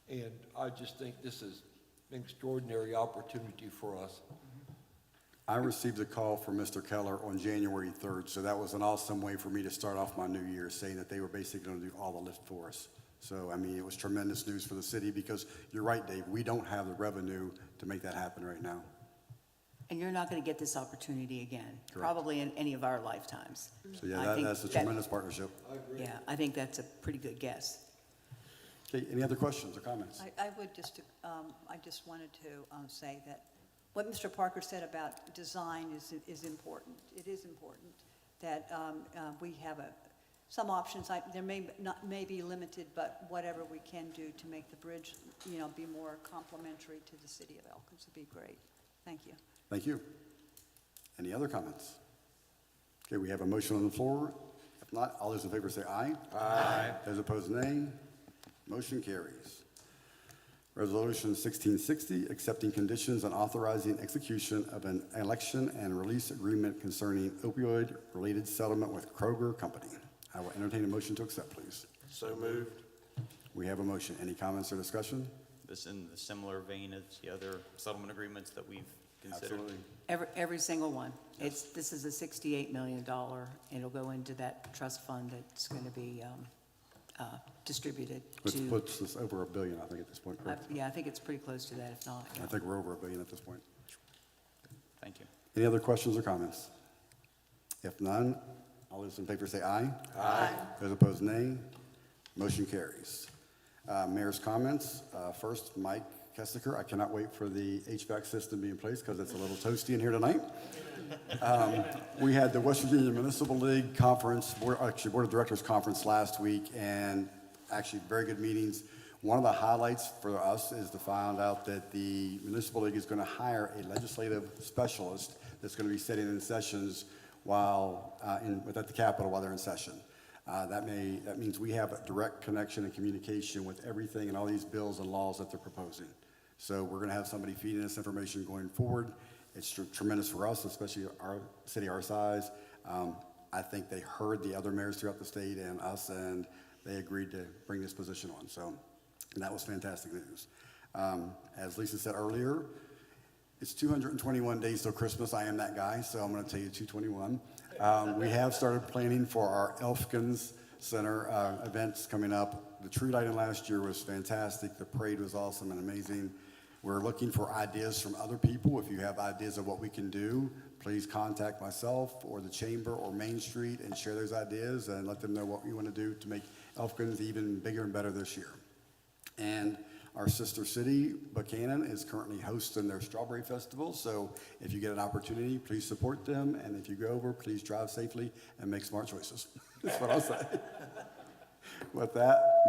And I just think this is an extraordinary opportunity for us. I received a call from Mr. Keller on January 3rd, so that was an awesome way for me to start off my new year, saying that they were basically going to do all the lift for us. So, I mean, it was tremendous news for the city because you're right, Dave, we don't have the revenue to make that happen right now. And you're not going to get this opportunity again, Correct. probably in any of our lifetimes. So, yeah, I think that's a that- tremendous partnership. Yeah, I think that's a pretty good guess. Okay, any other questions or comments? I would just, I just wanted to say that what Mr. Parker said about design is important. It is important that we have some options. There may be limited, but whatever we can do to make the bridge, be more complimentary to the city of Elkins would be great. Thank you. Thank you. Any other comments? Okay, we have a motion on the floor. If not, all those in favor say aye. Aye. Those opposed, nay. Motion carries. Resolution 1660, accepting conditions and authorizing execution of an election and release agreement concerning opioid-related settlement with Kroger Company. I will entertain a motion to accept, please. So moved. We have a motion. Any comments or discussion? This in the similar vein as the other settlement agreements that we've considered. Absolutely. Every single one. This is a $68 million. It'll go into that trust fund that's going to be distributed Which to. puts us over $1 billion, I think, at this point, correct? Yeah, I think it's pretty close to that, if not. I think we're over $1 billion at this point. Thank you. Any other questions or comments? If none, all those in favor say aye. Aye. Those opposed, nay. Motion carries. Mayor's comments. First, Mike Kessiker, I cannot wait for the HVAC system to be in place because it's a little toasty in here tonight. We had the West Virginia Municipal League Conference, Board of Directors Conference last week, and actually very good meetings. One of the highlights for us is to find out that the Municipal League is going to hire a legislative specialist that's going to be sitting in sessions while at the Capitol while they're in session. That means we have a direct connection and communication with everything and all these bills and laws that they're proposing. So we're going to have somebody feeding us information going forward. It's tremendous for us, especially our city our size. I think they heard the other mayors throughout the state and us, and they agreed to bring this position on. So that was fantastic news. As Lisa said earlier, it's 221 days till Christmas. I am that guy, so I'm going to tell you 221. We have started planning for our Elkins Center events coming up. The tree lighting last year was fantastic. The parade was awesome and amazing. We're looking for ideas from other people. If you have ideas of what we can do, please contact myself or the chamber or Main Street and share those ideas and let them know what you want to do to make Elkins even bigger and better this year. And our sister city, Buchanan, is currently hosting their Strawberry Festival. So if you get an opportunity, please support them. And if you go over, please drive safely and make smart choices. That's what I'll say. With that.